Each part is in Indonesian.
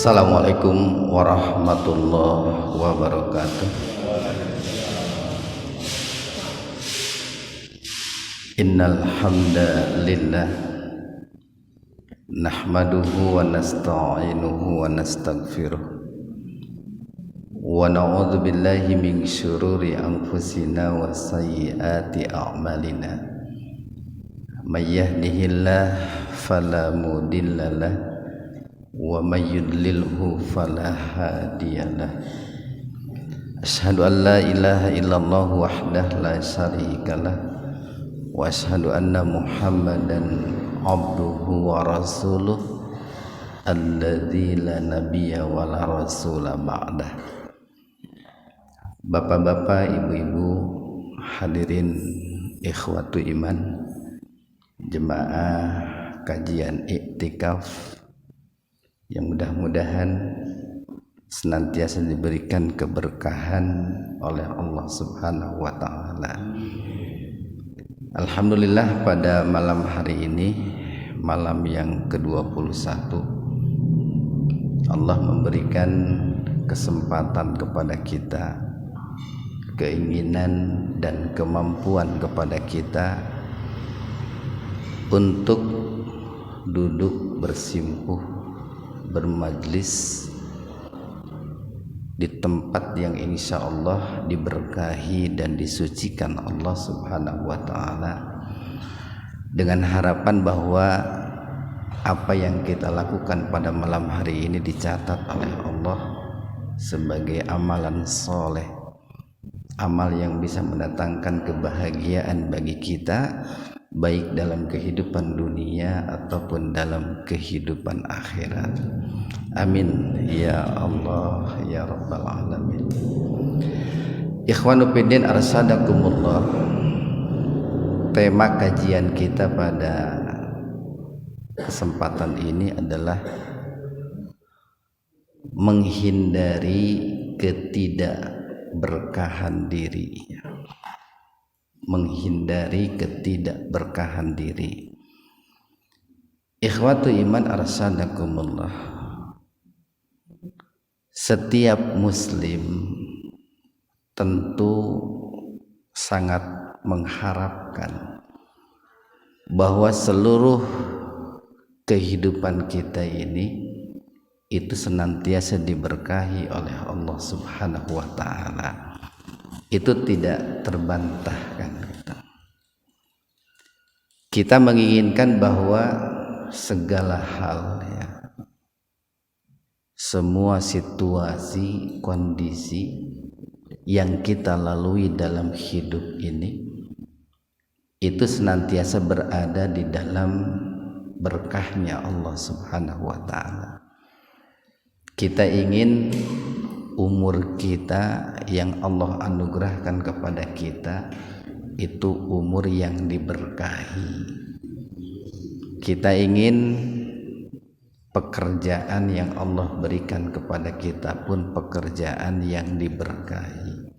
Assalamualaikum warahmatullahi wabarakatuh. Innal hamdalillah nahmaduhu wa nasta'inuhu wa nastaghfiruh wa na'udzu billahi min syururi anfusina wa sayyiati a'malina. May yahdihillahu fala mudhillalah wa may yudlilhu fala hadiyalah. Asyhadu an la ilaha illallah wahdahu la syarikalah wa asyhadu anna Muhammadan abduhu wa rasuluh alladzi la nabiyya wa la rasula ba'dah. Bapak-bapak, ibu-ibu, hadirin ikhwatu iman, jemaah kajian iktikaf yang mudah-mudahan senantiasa diberikan keberkahan oleh Allah Subhanahu wa taala. Alhamdulillah, pada malam hari ini, malam yang ke-21, Allah memberikan kesempatan kepada kita, keinginan dan kemampuan kepada kita untuk duduk bersimpuh, bermajlis di tempat yang insya Allah diberkahi dan disucikan Allah Subhanahu wa ta'ala, dengan harapan bahwa apa yang kita lakukan pada malam hari ini dicatat oleh Allah sebagai amalan soleh, amal yang bisa mendatangkan kebahagiaan bagi kita, baik dalam kehidupan dunia ataupun dalam kehidupan akhirat. Amin ya Allah ya rabbal alamin. Ikhwanu fiddin arsadakumullah. Tema kajian kita pada kesempatan ini adalah menghindari ketidakberkahan diri. Menghindari ketidakberkahan diri. Ikhwatu iman arsadakumullah. Setiap muslim tentu sangat mengharapkan bahwa seluruh kehidupan kita ini itu senantiasa diberkahi oleh Allah Subhanahu wa ta'ala. Itu tidak terbantahkan. Kita menginginkan bahwa segala hal, ya, semua situasi, kondisi yang kita lalui dalam hidup ini itu senantiasa berada di dalam berkahnya Allah Subhanahu wa ta'ala. Kita ingin umur kita yang Allah anugerahkan kepada kita itu umur yang diberkahi. Kita ingin pekerjaan yang Allah berikan kepada kita pun pekerjaan yang diberkahi.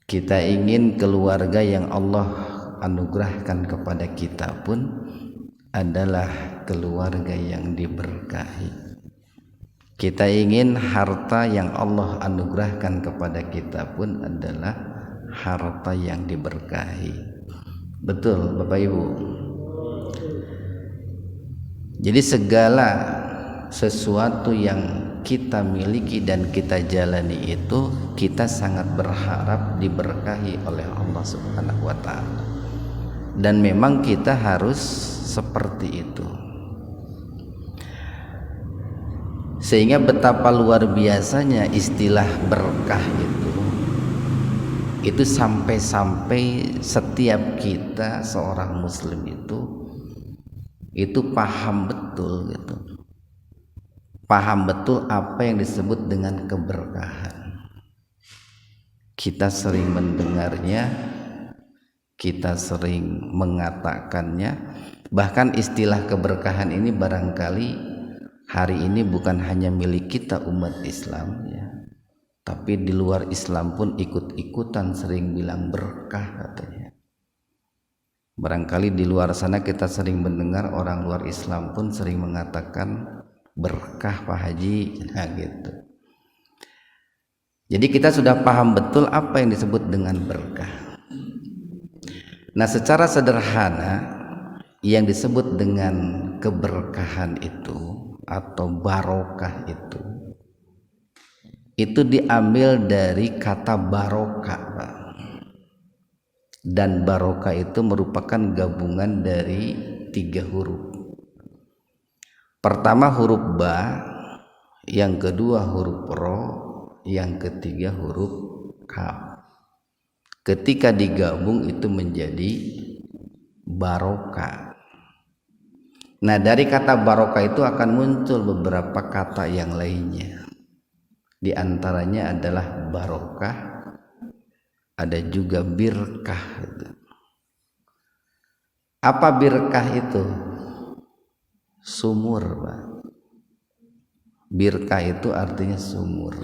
Kita ingin keluarga yang Allah anugerahkan kepada kita pun adalah keluarga yang diberkahi. Kita ingin harta yang Allah anugerahkan kepada kita pun adalah harta yang diberkahi. Betul Bapak Ibu? Jadi segala sesuatu yang kita miliki dan kita jalani itu kita sangat berharap diberkahi oleh Allah Subhanahu wa ta'ala. Dan memang kita harus seperti itu. Sehingga betapa luar biasanya istilah berkah itu sampai-sampai setiap kita seorang muslim itu paham betul gitu. Paham betul apa yang disebut dengan keberkahan. Kita sering mendengarnya, kita sering mengatakannya. Bahkan istilah keberkahan ini barangkali hari ini bukan hanya milik kita umat Islam, ya, tapi di luar Islam pun ikut-ikutan sering bilang berkah katanya. Barangkali di luar sana kita sering mendengar orang luar Islam pun sering mengatakan berkah Pak Haji. Nah gitu. Jadi kita sudah paham betul apa yang disebut dengan berkah. Nah secara sederhana yang disebut dengan keberkahan itu atau barokah itu diambil dari kata barokah Pak. Dan barokah itu merupakan gabungan dari 3 huruf. Pertama huruf ba, yang kedua huruf ro, yang ketiga huruf kaf. Ketika digabung itu menjadi barokah. Nah dari kata barokah itu akan muncul beberapa kata yang lainnya. Di antaranya adalah barokah, ada juga birkah. Apa birkah itu? Sumur Pak. Birkah itu artinya sumur.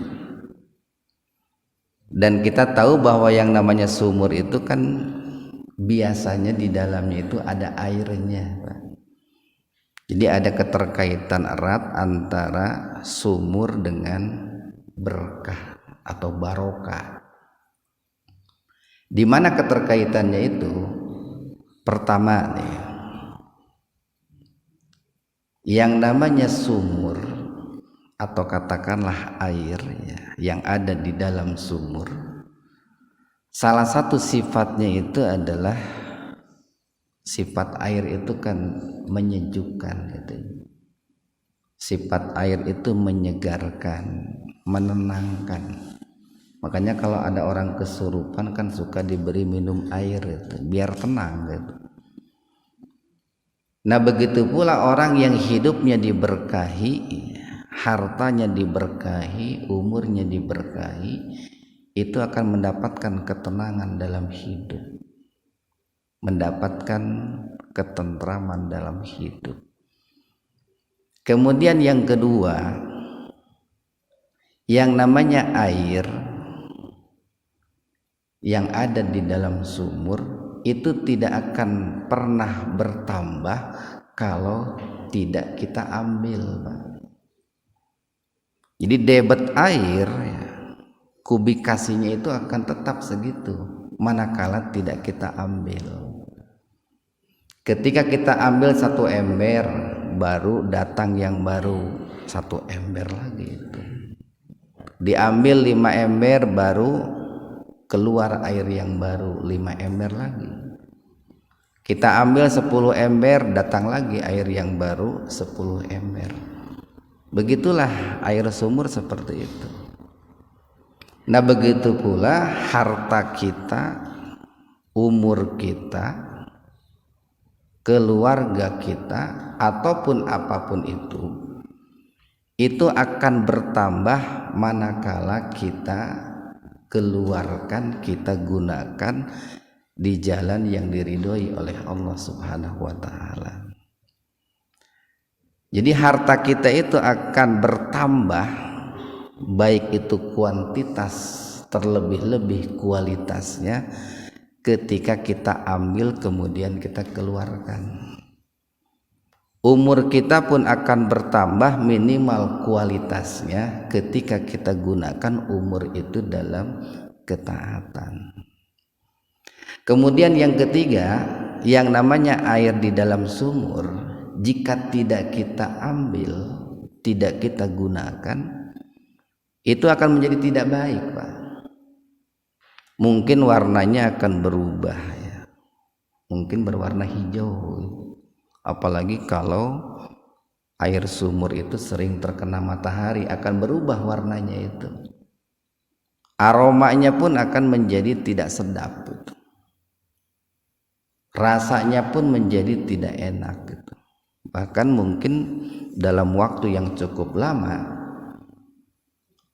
Dan kita tahu bahwa yang namanya sumur itu kan biasanya di dalamnya itu ada airnya Pak. Jadi ada keterkaitan erat antara sumur dengan berkah atau barokah. Di mana keterkaitannya itu? Pertama nih, yang namanya sumur atau katakanlah air ya, yang ada di dalam sumur, salah satu sifatnya itu adalah sifat air itu kan menyejukkan gitu. Sifat air itu menyegarkan, menenangkan. Makanya kalau ada orang kesurupan kan suka diberi minum air itu biar tenang gitu. Nah begitu pula orang yang hidupnya diberkahi, hartanya diberkahi, umurnya diberkahi, itu akan mendapatkan ketenangan dalam hidup, mendapatkan ketentraman dalam hidup. Kemudian yang kedua, yang namanya air yang ada di dalam sumur itu tidak akan pernah bertambah kalau tidak kita ambil Pak. Jadi debit air kubikasinya itu akan tetap segitu manakala tidak kita ambil. Ketika kita ambil 1 ember, baru datang yang baru 1 ember lagi itu. Diambil 5 ember, baru keluar air yang baru 5 ember lagi. Kita ambil 10 ember, datang lagi air yang baru 10 ember. Begitulah air sumur seperti itu. Nah begitu pula harta kita, umur kita, keluarga kita, ataupun apapun itu akan bertambah manakala kita keluarkan, kita gunakan di jalan yang diridhoi oleh Allah Subhanahu wa taala. Jadi harta kita itu akan bertambah, baik itu kuantitas terlebih-lebih kualitasnya, ketika kita ambil kemudian kita keluarkan. Umur kita pun akan bertambah minimal kualitasnya ketika kita gunakan umur itu dalam ketaatan. Kemudian yang ketiga, yang namanya air di dalam sumur, jika tidak kita ambil, tidak kita gunakan, itu akan menjadi tidak baik Pak. Mungkin warnanya akan berubah ya. Mungkin berwarna hijau. Apalagi kalau air sumur itu sering terkena matahari, akan berubah warnanya itu. Aromanya pun akan menjadi tidak sedap gitu. Rasanya pun menjadi tidak enak gitu. Bahkan mungkin dalam waktu yang cukup lama,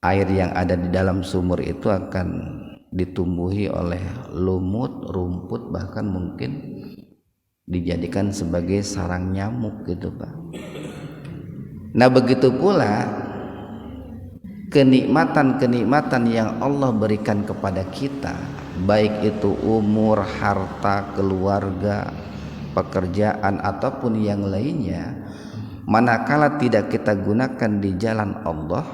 air yang ada di dalam sumur itu akan ditumbuhi oleh lumut, rumput, bahkan mungkin dijadikan sebagai sarang nyamuk gitu Pak. Nah begitu pula kenikmatan-kenikmatan yang Allah berikan kepada kita, baik itu umur, harta, keluarga, pekerjaan ataupun yang lainnya, Manakala tidak kita gunakan di jalan Allah,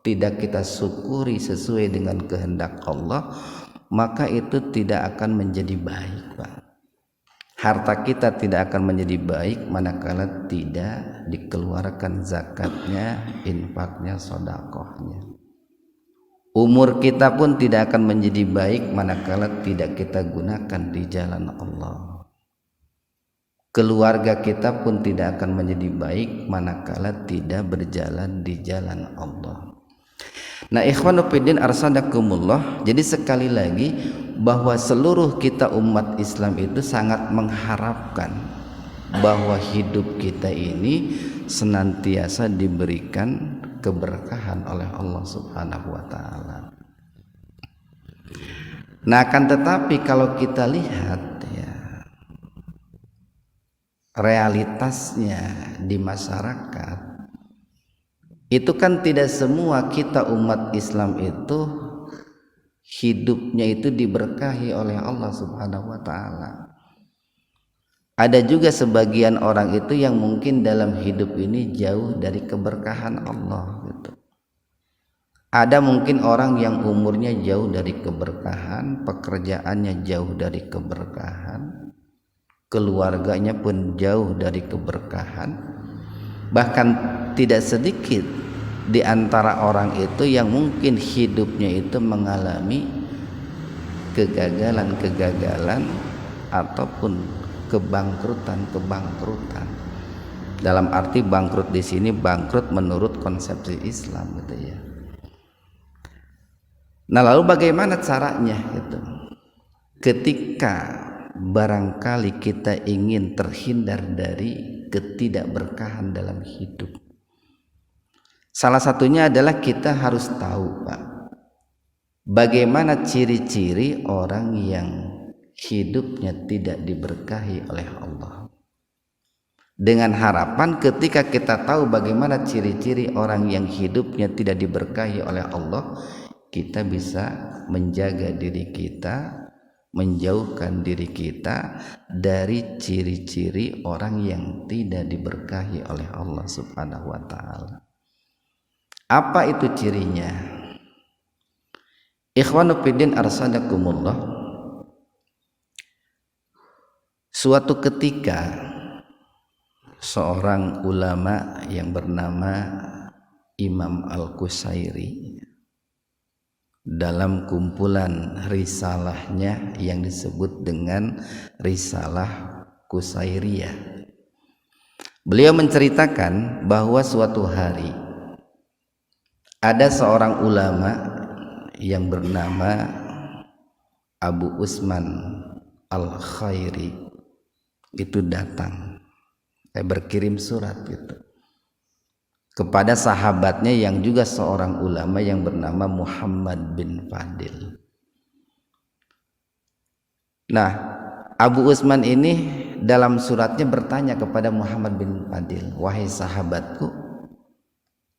tidak kita syukuri sesuai dengan kehendak Allah, maka itu tidak akan menjadi baik, Pak. Harta kita tidak akan menjadi baik manakala tidak dikeluarkan zakatnya, infaknya, sedekahnya. Umur kita pun tidak akan menjadi baik manakala tidak kita gunakan di jalan Allah. Keluarga kita pun tidak akan menjadi baik manakala tidak berjalan di jalan Allah. Nah, ikhwanu fiddin arsadakumullah, jadi sekali lagi bahwa seluruh kita umat Islam itu sangat mengharapkan bahwa hidup kita ini senantiasa diberikan keberkahan oleh Allah Subhanahu wa taala. Nah, akan tetapi kalau kita lihat ya, realitasnya di masyarakat itu kan tidak semua kita umat Islam itu hidupnya itu diberkahi oleh Allah Subhanahu wa taala. Ada juga sebagian orang itu yang mungkin dalam hidup ini jauh dari keberkahan Allah gitu. Ada mungkin orang yang umurnya jauh dari keberkahan, pekerjaannya jauh dari keberkahan, keluarganya pun jauh dari keberkahan. Bahkan tidak sedikit di antara orang itu yang mungkin hidupnya itu mengalami kegagalan ataupun kebangkrutan. Dalam arti bangkrut di sini bangkrut menurut konsepsi Islam gitu ya. Nah, lalu bagaimana caranya gitu? Ketika barangkali kita ingin terhindar dari ketidakberkahan dalam hidup, salah satunya adalah kita harus tahu, Pak, bagaimana ciri-ciri orang yang hidupnya tidak diberkahi oleh Allah. Dengan harapan ketika kita tahu bagaimana ciri-ciri orang yang hidupnya tidak diberkahi oleh Allah, kita bisa menjaga diri kita, menjauhkan diri kita dari ciri-ciri orang yang tidak diberkahi oleh Allah Subhanahu wa taala. Apa itu cirinya? Ikhwanu fiddin arsadakumullah, suatu ketika seorang ulama yang bernama Imam Al-Qusairi dalam kumpulan risalahnya yang disebut dengan Risalah Qusairiyah, beliau menceritakan bahwa suatu hari ada seorang ulama yang bernama Abu Usman Al-Khairi itu datang, berkirim surat gitu kepada sahabatnya yang juga seorang ulama yang bernama Muhammad bin Fadil. Nah, Abu Usman ini dalam suratnya bertanya kepada Muhammad bin Fadil, wahai sahabatku,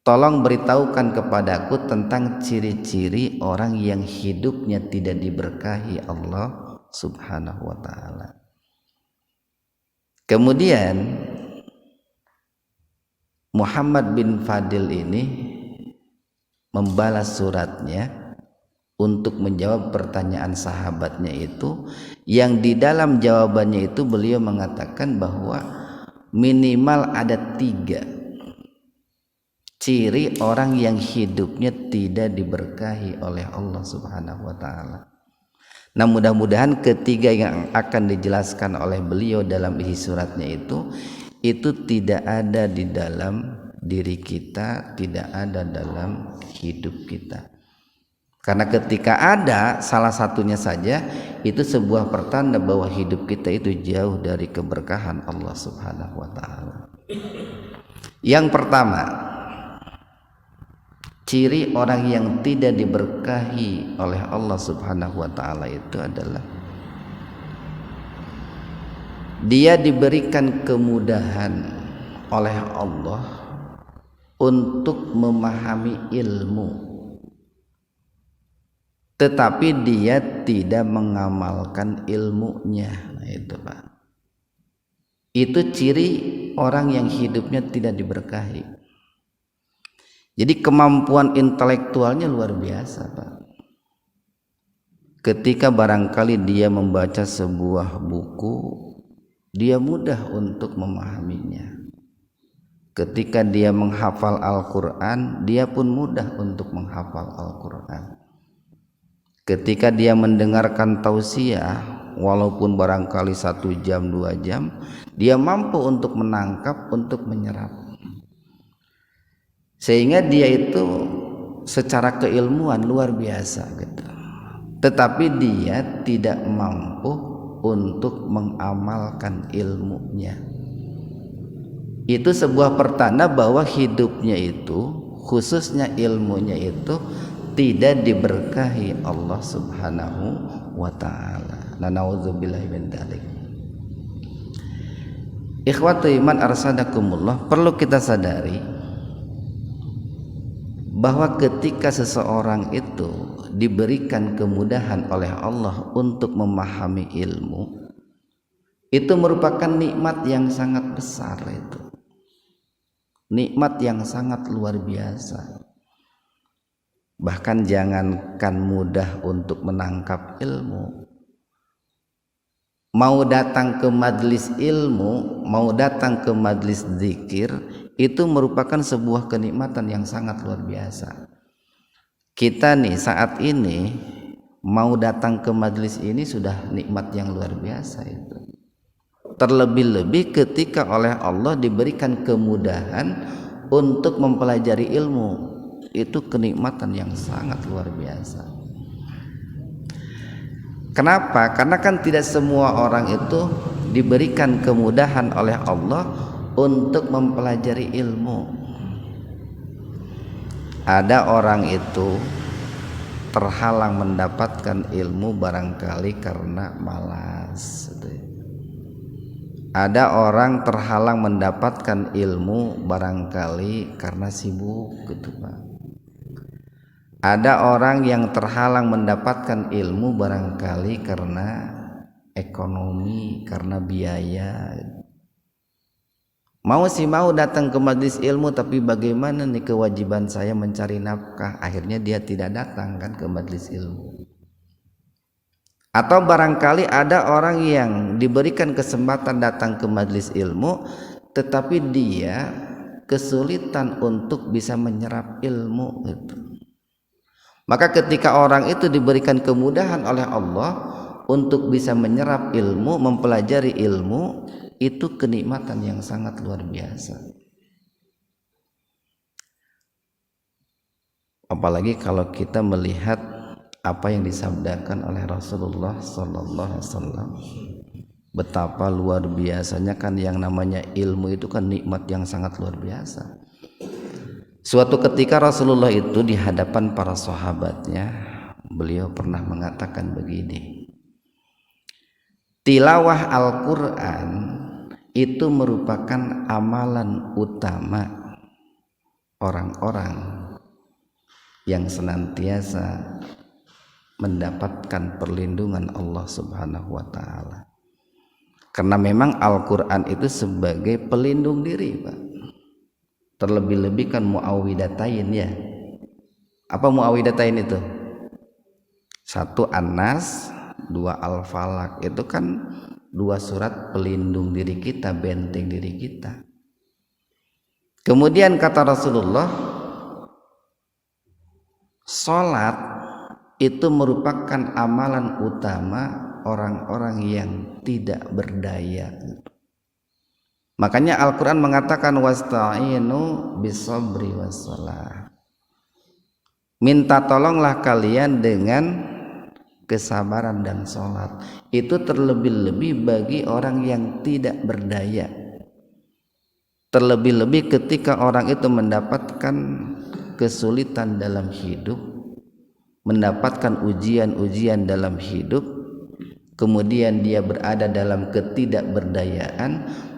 tolong beritahukan kepadaku tentang ciri-ciri orang yang hidupnya tidak diberkahi Allah Subhanahu wa taala. Kemudian Muhammad bin Fadil ini membalas suratnya untuk menjawab pertanyaan sahabatnya itu, yang di dalam jawabannya itu beliau mengatakan bahwa minimal ada 3 ciri orang yang hidupnya tidak diberkahi oleh Allah Subhanahu wa taala. Nah, mudah-mudahan ketiga yang akan dijelaskan oleh beliau dalam isi suratnya itu tidak ada di dalam diri kita, tidak ada dalam hidup kita. Karena ketika ada salah satunya saja, itu sebuah pertanda bahwa hidup kita itu jauh dari keberkahan Allah Subhanahu wa taala. Yang pertama, ciri orang yang tidak diberkahi oleh Allah Subhanahu wa taala itu adalah dia diberikan kemudahan oleh Allah untuk memahami ilmu, tetapi dia tidak mengamalkan ilmunya. Nah, itu Pak. Itu ciri orang yang hidupnya tidak diberkahi. Jadi kemampuan intelektualnya luar biasa, Pak. Ketika barangkali dia membaca sebuah buku, dia mudah untuk memahaminya. Ketika dia menghafal Al-Quran, dia pun mudah untuk menghafal Al-Quran. Ketika dia mendengarkan tausiah, walaupun barangkali 1 jam 2 jam, dia mampu untuk menangkap, untuk menyerap. Sehingga dia itu secara keilmuan luar biasa gitu. Tetapi dia tidak mampu untuk mengamalkan ilmunya. Itu sebuah pertanda bahwa hidupnya itu, khususnya ilmunya itu, tidak diberkahi Allah Subhanahu wa ta'ala. Na'udzubillahi min dzalik. Ikhwatu iman arsadakumullah, perlu kita sadari bahwa ketika seseorang itu diberikan kemudahan oleh Allah untuk memahami ilmu, itu merupakan nikmat yang sangat besar, itu nikmat yang sangat luar biasa. Bahkan jangankan mudah untuk menangkap ilmu, mau datang ke majelis ilmu, mau datang ke majelis zikir, itu merupakan sebuah kenikmatan yang sangat luar biasa. Kita nih saat ini mau datang ke majelis ini sudah nikmat yang luar biasa itu. Terlebih-lebih ketika oleh Allah diberikan kemudahan untuk mempelajari ilmu, itu kenikmatan yang sangat luar biasa. Kenapa? Karena kan tidak semua orang itu diberikan kemudahan oleh Allah untuk mempelajari ilmu. Ada orang itu terhalang mendapatkan ilmu barangkali karena malas. Ada orang terhalang mendapatkan ilmu barangkali karena sibuk gitu, Pak. Ada orang yang terhalang mendapatkan ilmu barangkali karena ekonomi, karena biaya. Mau datang ke majelis ilmu, tapi bagaimana nih kewajiban saya mencari nafkah? Akhirnya dia tidak datang kan ke majelis ilmu. Atau barangkali ada orang yang diberikan kesempatan datang ke majelis ilmu, tetapi dia kesulitan untuk bisa menyerap ilmu itu. Maka ketika orang itu diberikan kemudahan oleh Allah untuk bisa menyerap ilmu, mempelajari ilmu, itu kenikmatan yang sangat luar biasa. Apalagi kalau kita melihat apa yang disabdakan oleh Rasulullah sallallahu alaihi wasallam, betapa luar biasanya kan yang namanya ilmu itu kan nikmat yang sangat luar biasa. Suatu ketika Rasulullah itu di hadapan para sahabatnya, beliau pernah mengatakan begini, tilawah Al-Quran itu merupakan amalan utama orang-orang yang senantiasa mendapatkan perlindungan Allah Subhanahu wa ta'ala. Karena memang Al-Quran itu sebagai pelindung diri, Pak. Terlebih-lebih kan muawwidatain ya. Apa muawwidatain itu? 1 An-Nas, 2 Al-Falaq. Itu kan 2 surat pelindung diri kita, benteng diri kita. Kemudian kata Rasulullah, salat itu merupakan amalan utama orang-orang yang tidak berdaya. Makanya Al-Quran mengatakan wasta'inu bisabri wassalah. Minta tolonglah kalian dengan kesabaran dan sholat. Itu terlebih-lebih bagi orang yang tidak berdaya. Terlebih-lebih ketika orang itu mendapatkan kesulitan dalam hidup, mendapatkan ujian-ujian dalam hidup, kemudian dia berada dalam ketidakberdayaan,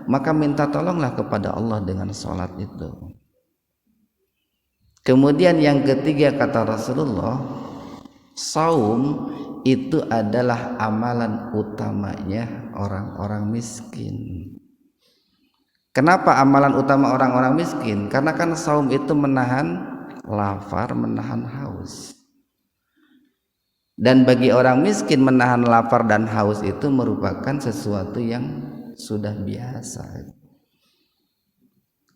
maka minta tolonglah kepada Allah dengan sholat itu. Kemudian yang ketiga kata Rasulullah, saum itu adalah amalan utamanya orang-orang miskin. Kenapa amalan utama orang-orang miskin? Karena kan saum itu menahan lapar, menahan haus. Dan bagi orang miskin menahan lapar dan haus itu merupakan sesuatu yang sudah biasa.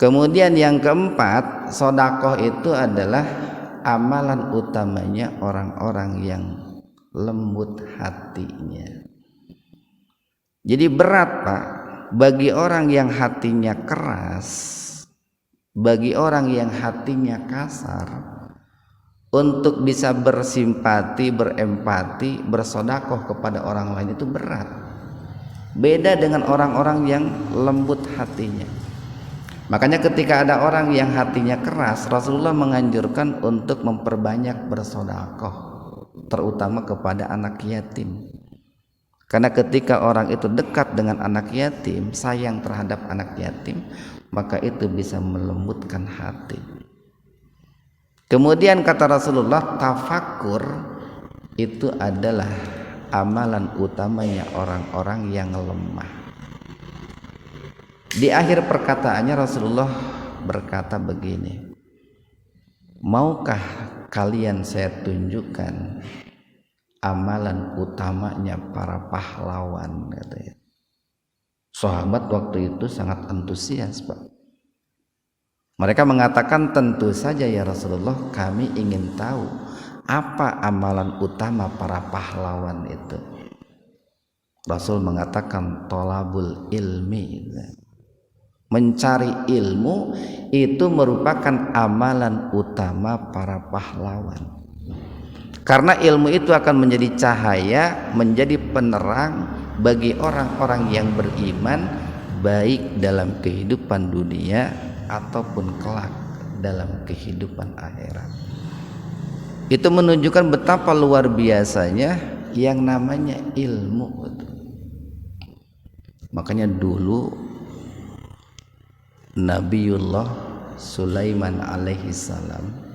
Kemudian yang keempat, sedekah itu adalah amalan utamanya orang-orang yang lembut hatinya. Jadi berat, Pak, bagi orang yang hatinya keras, bagi orang yang hatinya kasar, untuk bisa bersimpati, berempati, bersedekah kepada orang lain itu berat. Beda dengan orang-orang yang lembut hatinya. Makanya ketika ada orang yang hatinya keras, Rasulullah menganjurkan untuk memperbanyak bersedekah, terutama kepada anak yatim. Karena ketika orang itu dekat dengan anak yatim, sayang terhadap anak yatim, maka itu bisa melembutkan hati. Kemudian kata Rasulullah, tafakur itu adalah amalan utamanya orang-orang yang lemah. Di akhir perkataannya Rasulullah berkata begini, maukah kalian saya tunjukkan amalan utamanya para pahlawan, katanya. Sahabat waktu itu sangat antusias, Pak. Mereka mengatakan, tentu saja ya Rasulullah, kami ingin tahu apa amalan utama para pahlawan itu. Rasul mengatakan tolabul ilmi, mencari ilmu itu merupakan amalan utama para pahlawan. Karena ilmu itu akan menjadi cahaya, menjadi penerang bagi orang-orang yang beriman, baik dalam kehidupan dunia ataupun kelak dalam kehidupan akhirat. Itu menunjukkan betapa luar biasanya yang namanya ilmu. Makanya dulu Nabiullah Sulaiman alaihi salam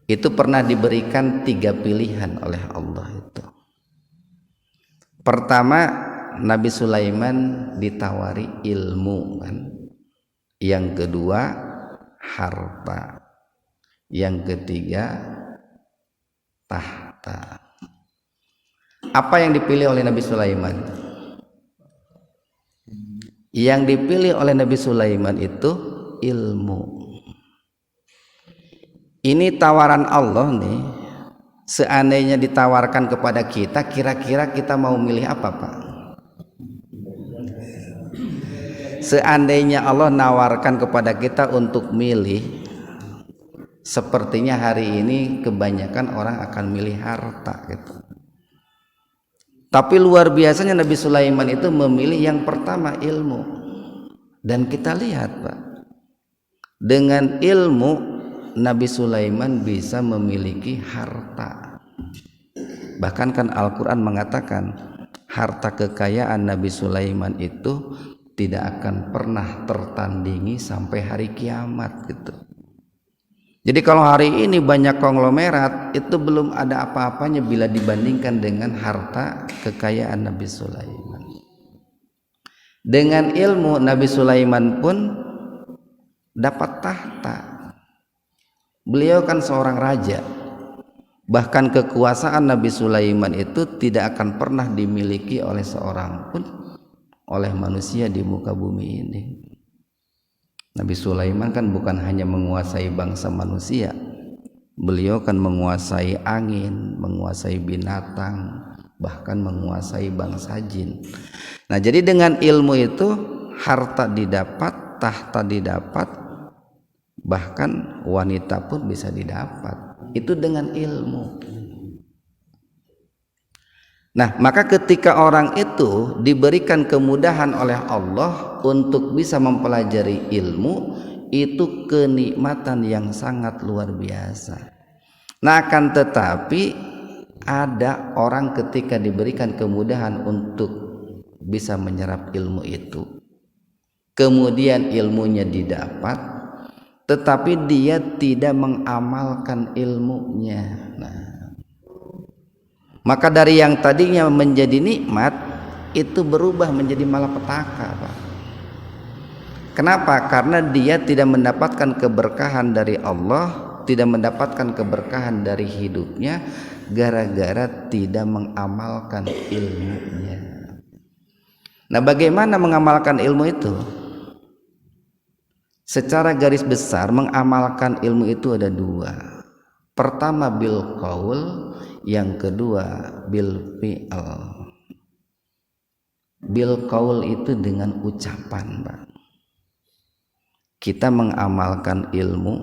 itu pernah diberikan 3 pilihan oleh Allah itu. Pertama, Nabi Sulaiman ditawari ilmu kan. Yang kedua, harta. Yang ketiga, tahta. Apa yang dipilih oleh Nabi Sulaiman? Yang dipilih oleh Nabi Sulaiman itu ilmu. Ini tawaran Allah nih. Seandainya ditawarkan kepada kita, kira-kira kita mau milih apa, Pak? Seandainya Allah nawarkan kepada kita untuk milih, sepertinya hari ini kebanyakan orang akan milih harta gitu. Tapi luar biasanya Nabi Sulaiman itu memilih yang pertama ilmu. Dan kita lihat, Pak, dengan ilmu Nabi Sulaiman bisa memiliki harta. Bahkan kan Al-Quran mengatakan harta kekayaan Nabi Sulaiman itu tidak akan pernah tertandingi sampai hari kiamat gitu. Jadi kalau hari ini banyak konglomerat, itu belum ada apa-apanya bila dibandingkan dengan harta kekayaan Nabi Sulaiman. Dengan ilmu Nabi Sulaiman pun dapat tahta. Beliau kan seorang raja. Bahkan kekuasaan Nabi Sulaiman itu tidak akan pernah dimiliki oleh seorang pun, oleh manusia di muka bumi ini. Nabi Sulaiman kan bukan hanya menguasai bangsa manusia, beliau kan menguasai angin, menguasai binatang, bahkan menguasai bangsa jin. Nah, jadi dengan ilmu itu harta didapat, tahta didapat, bahkan wanita pun bisa didapat. Itu dengan ilmu. Nah, maka ketika orang itu diberikan kemudahan oleh Allah untuk bisa mempelajari ilmu, itu kenikmatan yang sangat luar biasa. Nah, akan tetapi ada orang ketika diberikan kemudahan untuk bisa menyerap ilmu itu, kemudian ilmunya didapat, tetapi dia tidak mengamalkan ilmunya. Nah, maka dari yang tadinya menjadi nikmat itu berubah menjadi malapetaka, Pak. Kenapa? Karena dia tidak mendapatkan keberkahan dari Allah, tidak mendapatkan keberkahan dari hidupnya gara-gara tidak mengamalkan ilmunya. Nah, bagaimana mengamalkan ilmu itu? Secara garis besar mengamalkan ilmu itu ada dua. Pertama bil qaul, yang kedua bil fi'l. Bil qaul itu dengan ucapan, Pak. Kita mengamalkan ilmu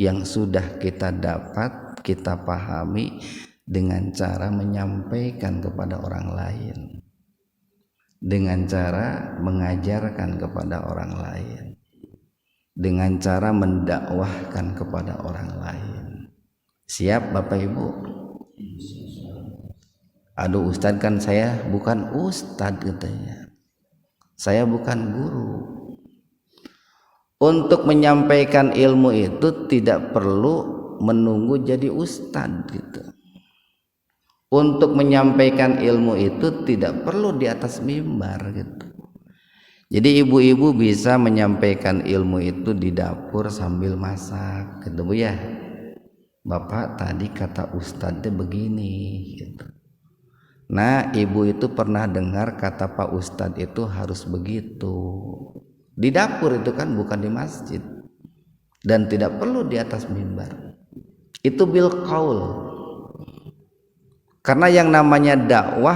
yang sudah kita dapat, kita pahami dengan cara menyampaikan kepada orang lain, dengan cara mengajarkan kepada orang lain, dengan cara mendakwahkan kepada orang lain. Siap Bapak Ibu? Aduh Ustadz, kan saya bukan Ustadz katanya, saya bukan guru. Untuk menyampaikan ilmu itu tidak perlu menunggu jadi ustadz gitu. Untuk menyampaikan ilmu itu tidak perlu di atas mimbar gitu. Jadi ibu-ibu bisa menyampaikan ilmu itu di dapur sambil masak gitu Bu ya. Bapak tadi kata ustadznya begini gitu. Nah, ibu itu pernah dengar kata Pak Ustadz itu harus begitu. Di dapur itu kan, bukan di masjid, dan tidak perlu di atas mimbar. Itu bil qaul. Karena yang namanya dakwah,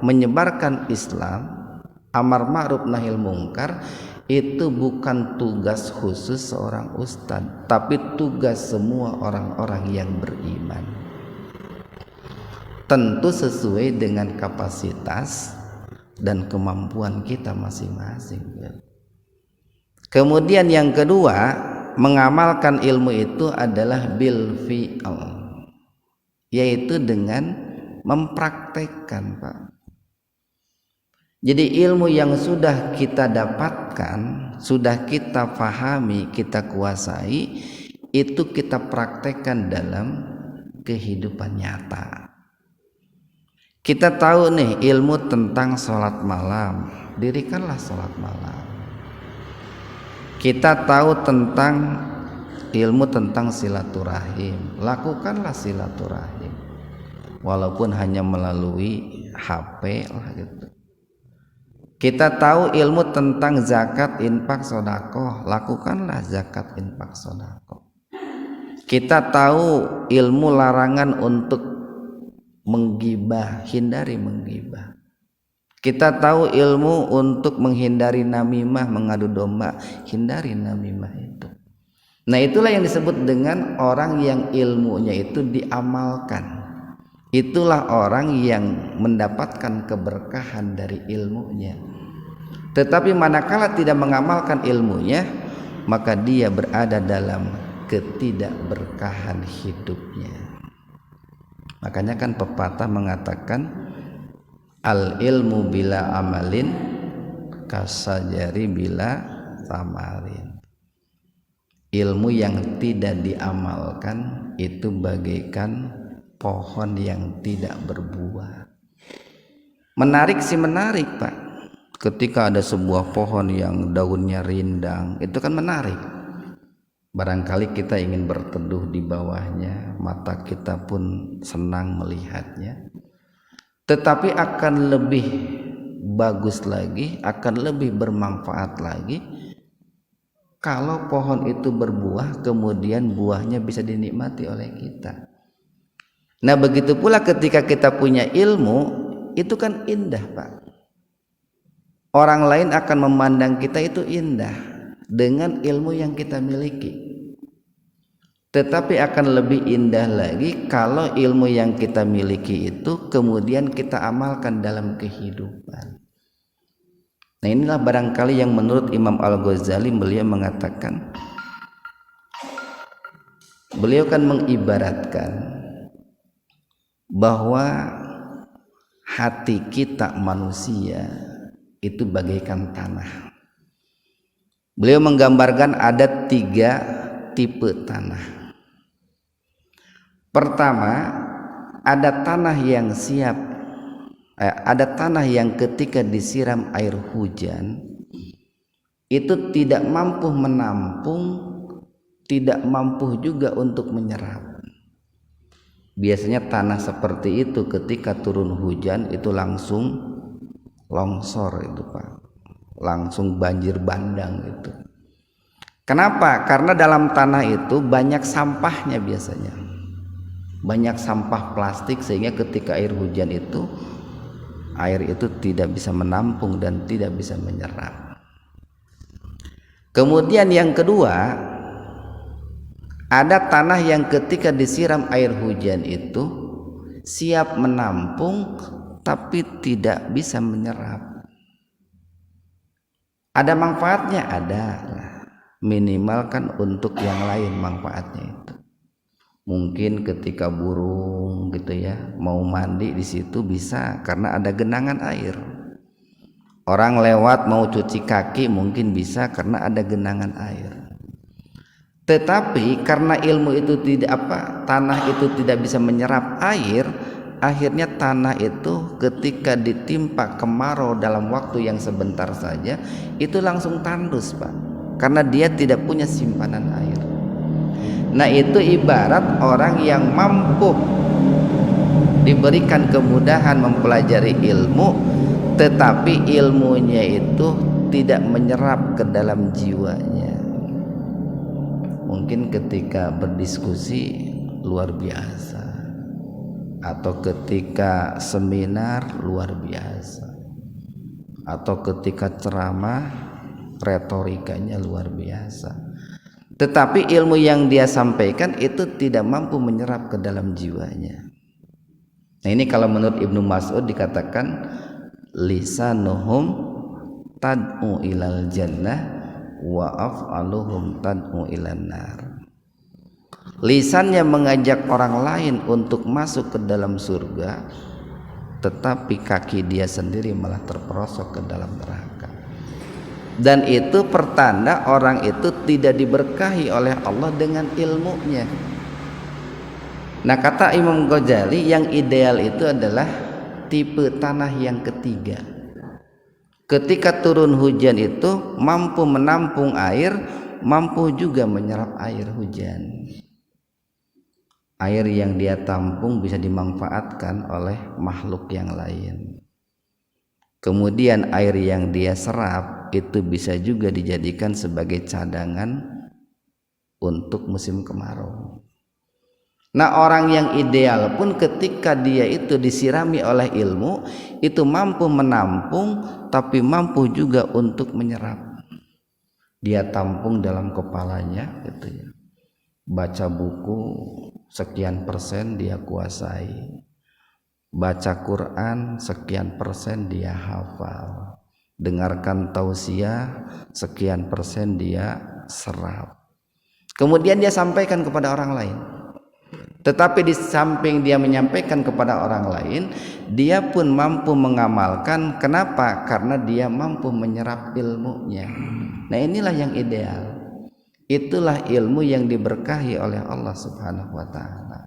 menyebarkan Islam, amar ma'ruf nahil mungkar, itu bukan tugas khusus seorang ustadz, tapi tugas semua orang-orang yang beriman. Tentu sesuai dengan kapasitas dan kemampuan kita masing-masing. Kemudian yang kedua, mengamalkan ilmu itu adalah bil fi'al, yaitu dengan mempraktekkan, Pak. Jadi ilmu yang sudah kita dapatkan, sudah kita pahami, kita kuasai, itu kita praktekkan dalam kehidupan nyata. Kita tahu nih ilmu tentang sholat malam, dirikanlah sholat malam. Kita tahu tentang ilmu tentang silaturahim, lakukanlah silaturahim walaupun hanya melalui HP lah gitu. Kita tahu ilmu tentang zakat, infak, sedekah, lakukanlah zakat, infak, sedekah. Kita tahu ilmu larangan untuk menggibah, hindari menggibah. Kita tahu ilmu untuk menghindari namimah, mengadu domba, hindari namimah itu. Nah, itulah yang disebut dengan orang yang ilmunya itu diamalkan. Itulah orang yang mendapatkan keberkahan dari ilmunya. Tetapi manakala tidak mengamalkan ilmunya, maka dia berada dalam ketidakberkahan hidupnya. Makanya kan pepatah mengatakan, al ilmu bila amalin kasajari bila samalin. Ilmu yang tidak diamalkan itu bagaikan pohon yang tidak berbuah. Menarik sih menarik, Pak. Ketika ada sebuah pohon yang daunnya rindang, itu kan menarik. Barangkali kita ingin berteduh di bawahnya, mata kita pun senang melihatnya. Tetapi akan lebih bagus lagi, akan lebih bermanfaat lagi kalau pohon itu berbuah, kemudian buahnya bisa dinikmati oleh kita. Nah, begitu pula ketika kita punya ilmu, itu kan indah, Pak. Orang lain akan memandang kita itu indah dengan ilmu yang kita miliki. Tetapi akan lebih indah lagi kalau ilmu yang kita miliki itu kemudian kita amalkan dalam kehidupan. Nah, inilah barangkali yang menurut Imam Al-Ghazali, beliau mengatakan, beliau kan mengibaratkan bahwa hati kita manusia itu bagaikan tanah. Beliau menggambarkan ada 3 tipe tanah. Pertama, ada tanah yang siap, ada tanah yang ketika disiram air hujan itu tidak mampu menampung, tidak mampu juga untuk menyerap. Biasanya tanah seperti itu ketika turun hujan itu langsung longsor itu Pak, langsung banjir bandang itu. Kenapa? Karena dalam tanah itu banyak sampahnya biasanya, banyak sampah plastik, sehingga ketika air hujan itu, air itu tidak bisa menampung dan tidak bisa menyerap. Kemudian yang kedua, ada tanah yang ketika disiram air hujan itu siap menampung tapi tidak bisa menyerap. Ada manfaatnya? Ada, minimal kan untuk yang lain manfaatnya itu. Mungkin ketika burung gitu ya mau mandi di situ bisa karena ada genangan air. Orang lewat mau cuci kaki mungkin bisa karena ada genangan air. Tetapi karena ilmu itu tanah itu tidak bisa menyerap air, akhirnya tanah itu ketika ditimpa kemarau dalam waktu yang sebentar saja itu langsung tandus Pak, karena dia tidak punya simpanan air. Nah itu ibarat orang yang mampu diberikan kemudahan mempelajari ilmu, tetapi ilmunya itu tidak menyerap ke dalam jiwanya. Mungkin ketika berdiskusi luar biasa, atau ketika seminar luar biasa, atau ketika ceramah retorikanya luar biasa, tetapi ilmu yang dia sampaikan itu tidak mampu menyerap ke dalam jiwanya. Nah ini kalau menurut Ibnu Mas'ud dikatakan lisanuhum tad'u ilal jannah wa af'aluhum tad'u ilan nar. Lisannya mengajak orang lain untuk masuk ke dalam surga, tetapi kaki dia sendiri malah terperosok ke dalam neraka. Dan itu pertanda orang itu tidak diberkahi oleh Allah dengan ilmunya. Nah kata Imam Ghazali, yang ideal itu adalah tipe tanah yang ketiga. Ketika turun hujan itu mampu menampung air, mampu juga menyerap air hujan. Air yang dia tampung bisa dimanfaatkan oleh makhluk yang lain. Kemudian air yang dia serap itu bisa juga dijadikan sebagai cadangan untuk musim kemarau. Nah orang yang ideal pun ketika dia itu disirami oleh ilmu itu mampu menampung tapi mampu juga untuk menyerap. Dia tampung dalam kepalanya gitu ya. Baca buku sekian persen dia kuasai, baca Quran sekian persen dia hafal, dengarkan tausiah sekian persen dia serap, kemudian dia sampaikan kepada orang lain. Tetapi di samping dia menyampaikan kepada orang lain, dia pun mampu mengamalkan. Kenapa? Karena dia mampu menyerap ilmunya. Nah inilah yang ideal. Itulah ilmu yang diberkahi oleh Allah Subhanahu wa ta'ala.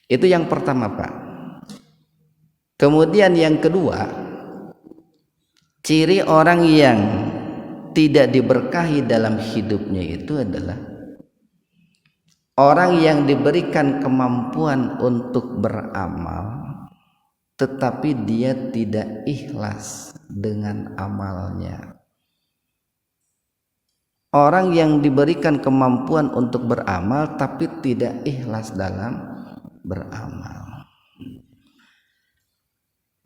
Itu yang pertama Pak. Kemudian yang kedua, ciri orang yang tidak diberkahi dalam hidupnya itu adalah orang yang diberikan kemampuan untuk beramal, tetapi dia tidak ikhlas dengan amalnya. Orang yang diberikan kemampuan untuk beramal, tapi tidak ikhlas dalam beramal.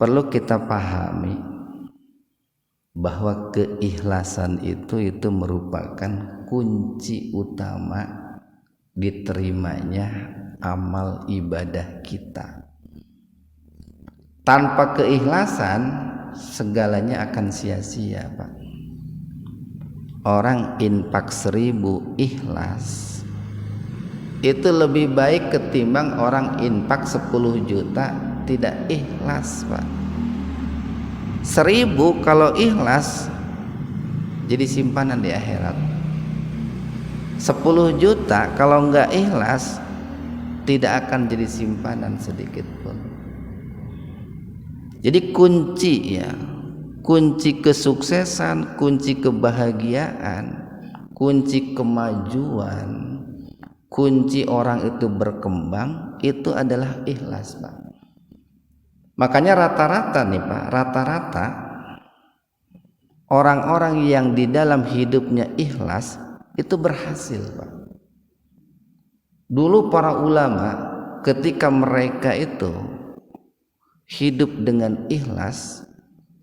Perlu kita pahami bahwa keikhlasan itu merupakan kunci utama diterimanya amal ibadah kita. Tanpa keikhlasan segalanya akan sia-sia Pak. Orang infak 1000 ikhlas itu lebih baik ketimbang orang infak 10 juta tidak ikhlas Pak. 1000 kalau ikhlas jadi simpanan di akhirat. 10 juta kalau enggak ikhlas tidak akan jadi simpanan sedikit pun. Jadi kunci ya kunci kesuksesan, kunci kebahagiaan, kunci kemajuan, kunci orang itu berkembang itu adalah ikhlas, Pak. Makanya rata-rata nih Pak, rata-rata orang-orang yang di dalam hidupnya ikhlas itu berhasil, Pak. Dulu para ulama ketika mereka itu hidup dengan ikhlas,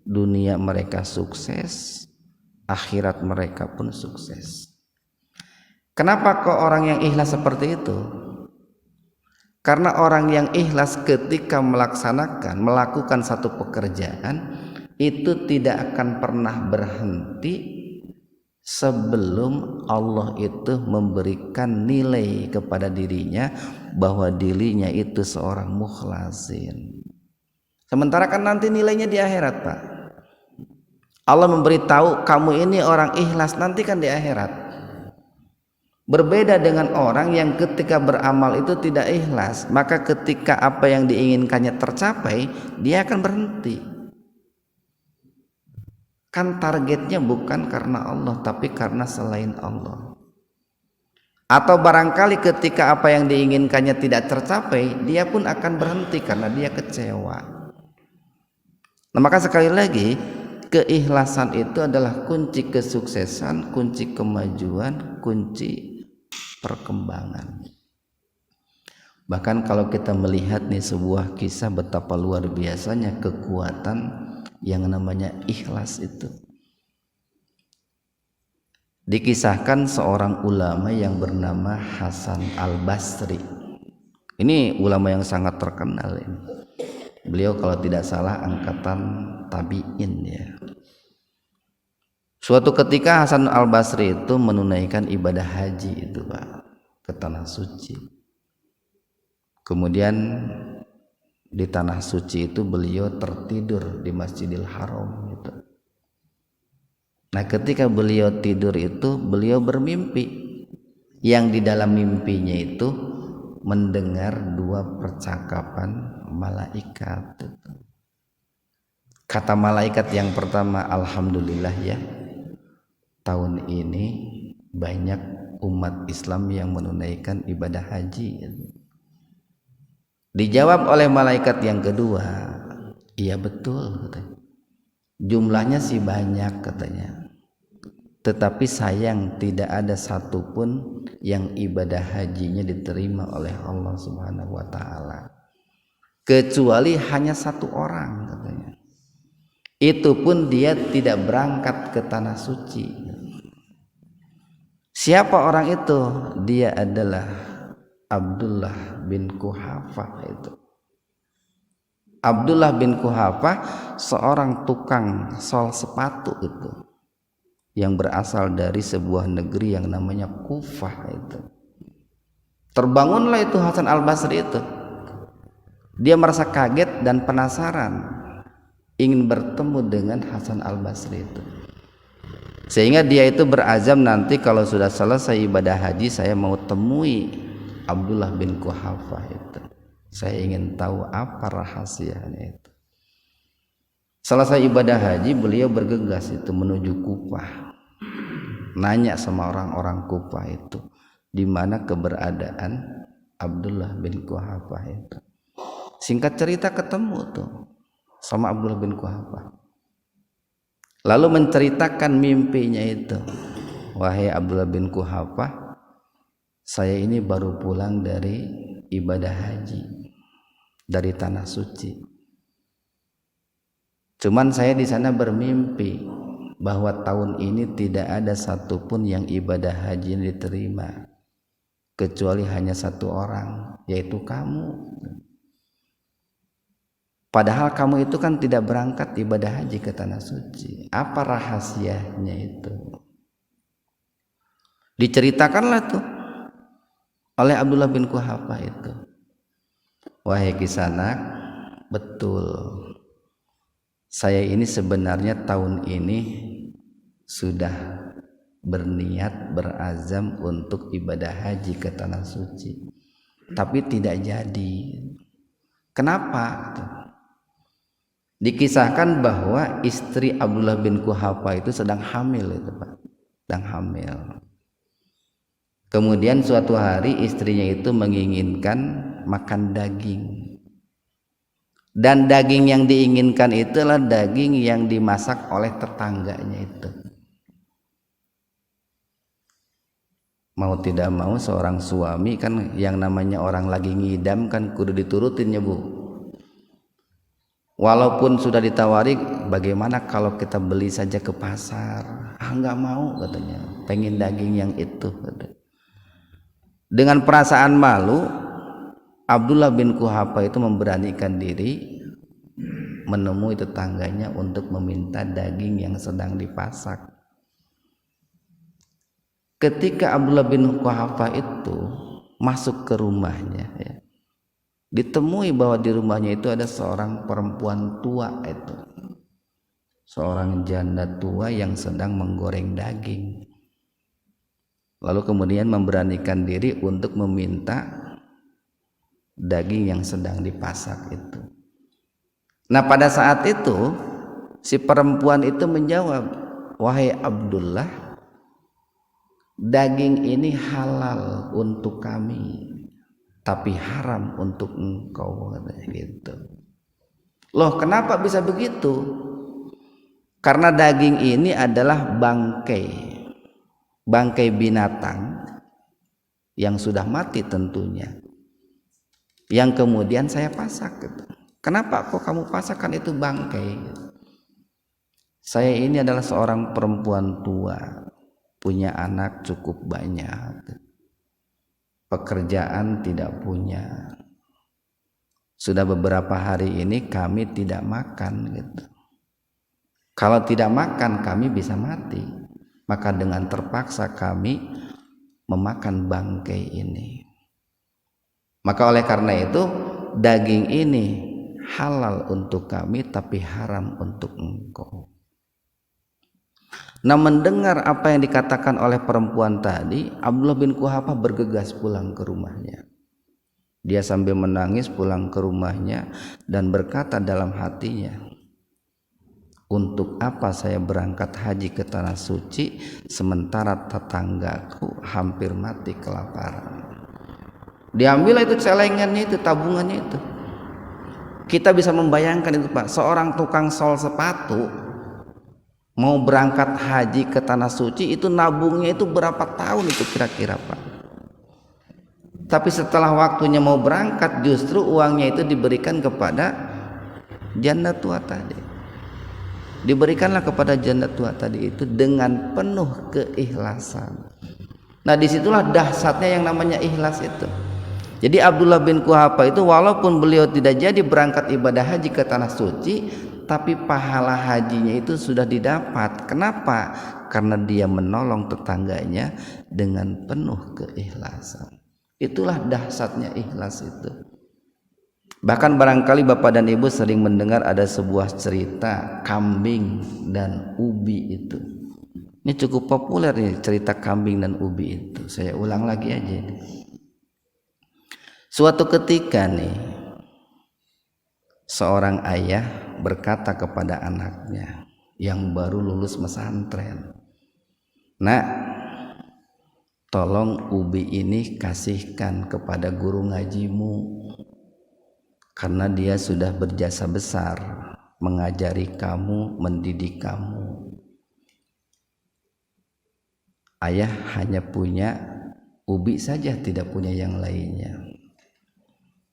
dunia mereka sukses, akhirat mereka pun sukses. Kenapa kok orang yang ikhlas seperti itu? Karena orang yang ikhlas ketika melakukan satu pekerjaan itu tidak akan pernah berhenti sebelum Allah itu memberikan nilai kepada dirinya bahwa dirinya itu seorang mukhlasin. Sementara kan nanti nilainya di akhirat, Pak. Allah memberitahu kamu ini orang ikhlas nanti kan di akhirat. Berbeda dengan orang yang ketika beramal itu tidak ikhlas, maka ketika apa yang diinginkannya tercapai, dia akan berhenti. Kan targetnya bukan karena Allah, tapi karena selain Allah. Atau barangkali ketika apa yang diinginkannya tidak tercapai, dia pun akan berhenti karena dia kecewa. Nah, maka sekali lagi, keikhlasan itu adalah kunci kesuksesan, kunci kemajuan, kunci perkembangan. Bahkan kalau kita melihat nih sebuah kisah betapa luar biasanya kekuatan yang namanya ikhlas itu. Dikisahkan seorang ulama yang bernama Hasan Al-Basri. Ini ulama yang sangat terkenal ini. Beliau kalau tidak salah angkatan tabi'in ya. Suatu ketika Hasan Al-Basri itu menunaikan ibadah haji itu, Pak, ke tanah suci. Kemudian di tanah suci itu beliau tertidur di Masjidil Haram gitu. Nah, ketika beliau tidur itu beliau bermimpi. Yang di dalam mimpinya itu mendengar dua percakapan malaikat. Kata malaikat yang pertama, alhamdulillah ya, tahun ini banyak umat Islam yang menunaikan ibadah haji. Dijawab oleh malaikat yang kedua, iya betul katanya. Jumlahnya sih banyak katanya, tetapi sayang tidak ada satupun yang ibadah hajinya diterima oleh Allah Subhanahu wa ta'ala, kecuali hanya satu orang katanya. Itu pun dia tidak berangkat ke tanah suci. Siapa orang itu? Dia adalah Abdullah bin Quhafah itu. Abdullah bin Quhafah seorang tukang sol sepatu itu, yang berasal dari sebuah negeri yang namanya Kufah itu. Terbangunlah itu Hasan Al-Basri itu. Dia merasa kaget dan penasaran, ingin bertemu dengan Hasan Al-Basri itu. Sehingga dia itu berazam, nanti kalau sudah selesai ibadah haji saya mau temui Abdullah bin Quhafah itu. Saya ingin tahu apa rahasianya itu. Selesai ibadah haji beliau bergegas itu menuju Kufah. Nanya sama orang-orang Kufah itu, di mana keberadaan Abdullah bin Quhafah itu. Singkat cerita ketemu tuh sama Abdullah bin Quhafah. Lalu menceritakan mimpinya itu. Wahai Abdullah bin Quhafah, saya ini baru pulang dari ibadah haji dari tanah suci. Cuman saya di sana bermimpi bahwa tahun ini tidak ada satupun yang ibadah haji yang diterima, kecuali hanya satu orang, yaitu kamu. Padahal kamu itu kan tidak berangkat ibadah haji ke tanah suci. Apa rahasianya itu? Diceritakanlah tuh oleh Abdullah bin Quhafah itu. Wahai Kisanak, betul. Saya ini sebenarnya tahun ini sudah berniat, berazam untuk ibadah haji ke tanah suci, tapi tidak jadi. Kenapa? Dikisahkan bahwa istri Abdullah bin Quhafa itu sedang hamil itu Pak, sedang hamil. Kemudian suatu hari istrinya itu menginginkan makan daging. Dan daging yang diinginkan itulah daging yang dimasak oleh tetangganya itu. Mau tidak mau seorang suami kan yang namanya orang lagi ngidam kan kudu diturutin ya Bu. Walaupun sudah ditawari, bagaimana kalau kita beli saja ke pasar? Nggak mau katanya, pengen daging yang itu. Dengan perasaan malu, Abdullah bin Quhafa itu memberanikan diri menemui tetangganya untuk meminta daging yang sedang dipasak. Ketika Abdullah bin Quhafa itu masuk ke rumahnya, ya, ditemui bahwa di rumahnya itu ada seorang perempuan tua itu, seorang janda tua yang sedang menggoreng daging. Lalu kemudian memberanikan diri untuk meminta daging yang sedang dipasak itu. Nah pada saat itu si perempuan itu menjawab, wahai Abdullah, daging ini halal untuk kami, tapi haram untuk engkau, gitu. Loh kenapa bisa begitu? Karena daging ini adalah bangkai binatang yang sudah mati tentunya, yang kemudian saya pasak gitu. Kenapa kok kamu pasakkan itu bangkai? Saya ini adalah seorang perempuan tua, punya anak cukup banyak, pekerjaan tidak punya. Sudah beberapa hari ini kami tidak makan gitu. Kalau tidak makan kami bisa mati. Maka dengan terpaksa kami memakan bangkai ini. Maka oleh karena itu daging ini halal untuk kami tapi haram untuk engkau. Nah mendengar apa yang dikatakan oleh perempuan tadi, Abdullah bin Quhafa bergegas pulang ke rumahnya. Dia sambil menangis pulang ke rumahnya dan berkata dalam hatinya, untuk apa saya berangkat haji ke tanah suci sementara tetanggaku hampir mati kelaparan. Diambil itu celengannya itu, tabungannya itu. Kita bisa membayangkan itu Pak, seorang tukang sol sepatu mau berangkat haji ke tanah suci itu nabungnya itu berapa tahun itu kira-kira Pak. Tapi setelah waktunya mau berangkat justru uangnya itu diberikan kepada janda tua tadi. Diberikanlah kepada janda tua tadi itu dengan penuh keikhlasan. Nah disitulah dahsyatnya yang namanya ikhlas itu. Jadi Abdullah bin Quhafa itu walaupun beliau tidak jadi berangkat ibadah haji ke tanah suci, tapi pahala hajinya itu sudah didapat. Kenapa? Karena dia menolong tetangganya dengan penuh keikhlasan. Itulah dahsyatnya ikhlas itu. Bahkan barangkali Bapak dan Ibu sering mendengar ada sebuah cerita kambing dan ubi itu. Ini cukup populer nih cerita kambing dan ubi itu. Saya ulang lagi aja ini. Suatu ketika nih seorang ayah berkata kepada anaknya yang baru lulus pesantren, "Nak, tolong ubi ini kasihkan kepada guru ngajimu karena dia sudah berjasa besar mengajari kamu, mendidik kamu. Ayah hanya punya ubi saja, tidak punya yang lainnya."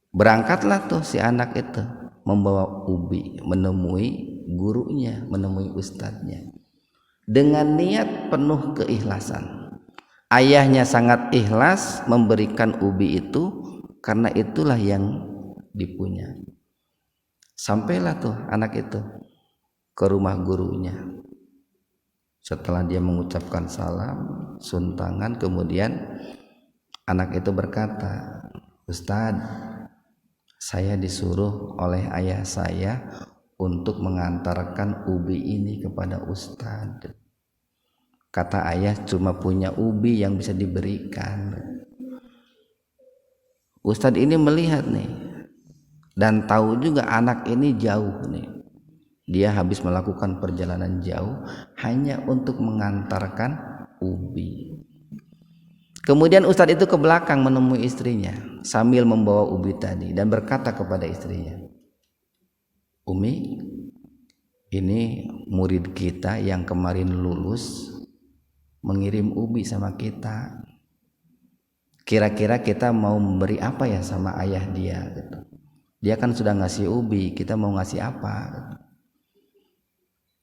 Berangkatlah tuh si anak itu membawa ubi menemui gurunya, menemui ustadznya dengan niat penuh keikhlasan. Ayahnya sangat ikhlas memberikan ubi itu karena itulah yang dipunya. Sampailah tuh anak itu ke rumah gurunya. Setelah dia mengucapkan salam, suntangan, kemudian anak itu berkata, "Ustadz, saya disuruh oleh ayah saya untuk mengantarkan ubi ini kepada Ustadz. Kata ayah cuma punya ubi yang bisa diberikan." Ustadz ini melihat nih dan tahu juga anak ini jauh nih. Dia habis melakukan perjalanan jauh hanya untuk mengantarkan ubi. Kemudian ustadz itu ke belakang menemui istrinya sambil membawa ubi tadi dan berkata kepada istrinya, Umi, ini murid kita yang kemarin lulus mengirim ubi sama kita. Kira-kira kita mau memberi apa ya sama ayah dia gitu. Dia kan sudah ngasih ubi, kita mau ngasih apa gitu.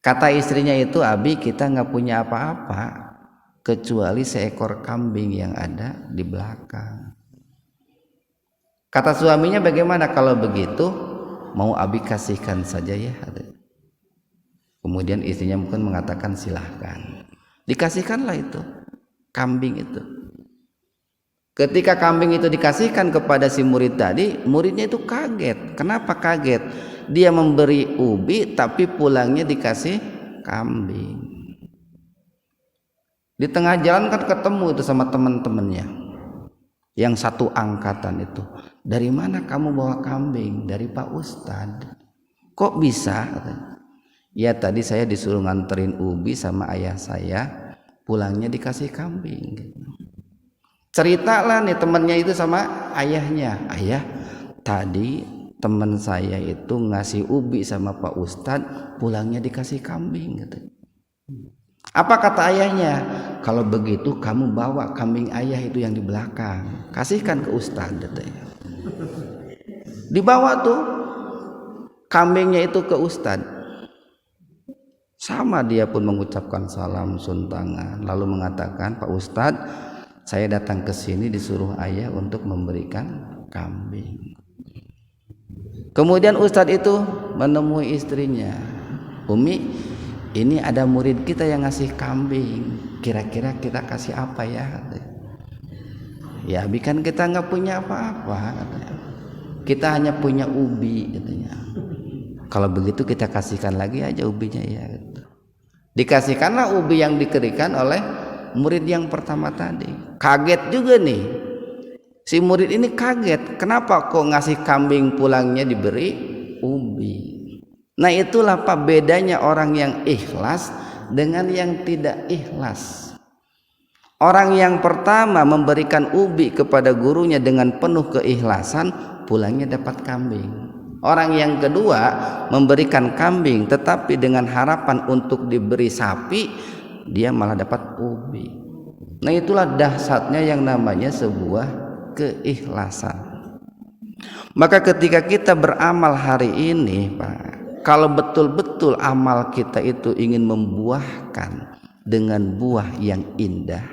Kata istrinya itu, Abi, kita nggak punya apa-apa kecuali seekor kambing yang ada di belakang. Kata suaminya, bagaimana kalau begitu, mau Abi kasihkan saja ya. Kemudian istrinya mungkin mengatakan silahkan. Dikasihkanlah itu kambing itu. Ketika kambing itu dikasihkan kepada si murid tadi, muridnya itu kaget. Kenapa kaget? Dia memberi ubi tapi pulangnya dikasih kambing. Di tengah jalan kan ketemu itu sama teman-temannya yang satu angkatan itu. Dari mana kamu bawa kambing? Dari Pak Ustadz. Kok bisa? Ya tadi saya disuruh nganterin ubi sama ayah saya, pulangnya dikasih kambing. Ceritalah nih temannya itu sama ayahnya. Ayah, tadi teman saya itu ngasih ubi sama Pak Ustadz, pulangnya dikasih kambing. Apa kata ayahnya? Kalau begitu kamu bawa kambing ayah itu yang di belakang, kasihkan ke Ustadz. Dibawa tuh kambingnya itu ke Ustadz. Sama dia pun mengucapkan salam suntangan, lalu mengatakan, Pak Ustadz, saya datang ke sini disuruh ayah untuk memberikan kambing. Kemudian Ustadz itu menemui istrinya, Umi, ini ada murid kita yang ngasih kambing, kira-kira kita kasih apa ya? Ya, kan kita nggak punya apa-apa, kita hanya punya ubi, katanya. Kalau begitu kita kasihkan lagi aja ubinya ya. Dikasihkanlah ubi yang dikeringkan oleh murid yang pertama tadi. Kaget juga nih, si murid ini kaget, kenapa kok ngasih kambing pulangnya diberi ubi. Nah itulah Pak bedanya orang yang ikhlas dengan yang tidak ikhlas. Orang yang pertama memberikan ubi kepada gurunya dengan penuh keikhlasan, pulangnya dapat kambing. Orang yang kedua memberikan kambing tetapi dengan harapan untuk diberi sapi, dia malah dapat ubi. Nah itulah dahsyatnya yang namanya sebuah keikhlasan. Maka ketika kita beramal hari ini Pak, kalau betul-betul amal kita itu ingin membuahkan dengan buah yang indah,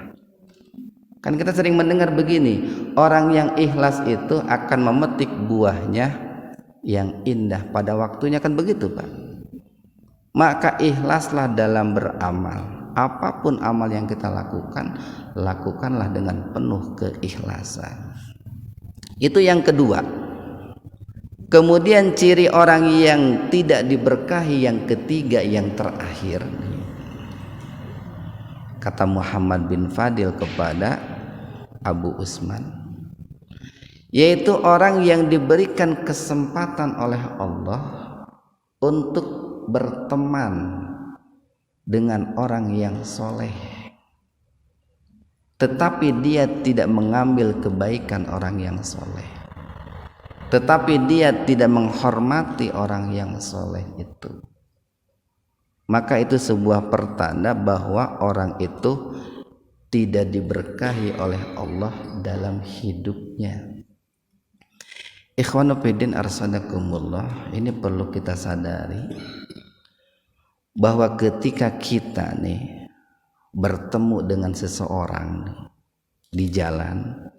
kan kita sering mendengar begini, orang yang ikhlas itu akan memetik buahnya yang indah pada waktunya, kan begitu Pak. Maka ikhlaslah dalam beramal. Apapun amal yang kita lakukan, lakukanlah dengan penuh keikhlasan. Itu yang kedua. Kemudian ciri orang yang tidak diberkahi yang ketiga, yang terakhir, kata Muhammad bin Fadil kepada Abu Usman, yaitu orang yang diberikan kesempatan oleh Allah untuk berteman dengan orang yang soleh, tetapi dia tidak mengambil kebaikan orang yang soleh, tetapi dia tidak menghormati orang yang soleh itu. Maka itu sebuah pertanda bahwa orang itu tidak diberkahi oleh Allah dalam hidupnya. Ikhwanu fiddin arsadakumullah, ini perlu kita sadari bahwa ketika kita nih bertemu dengan seseorang nih, di jalan,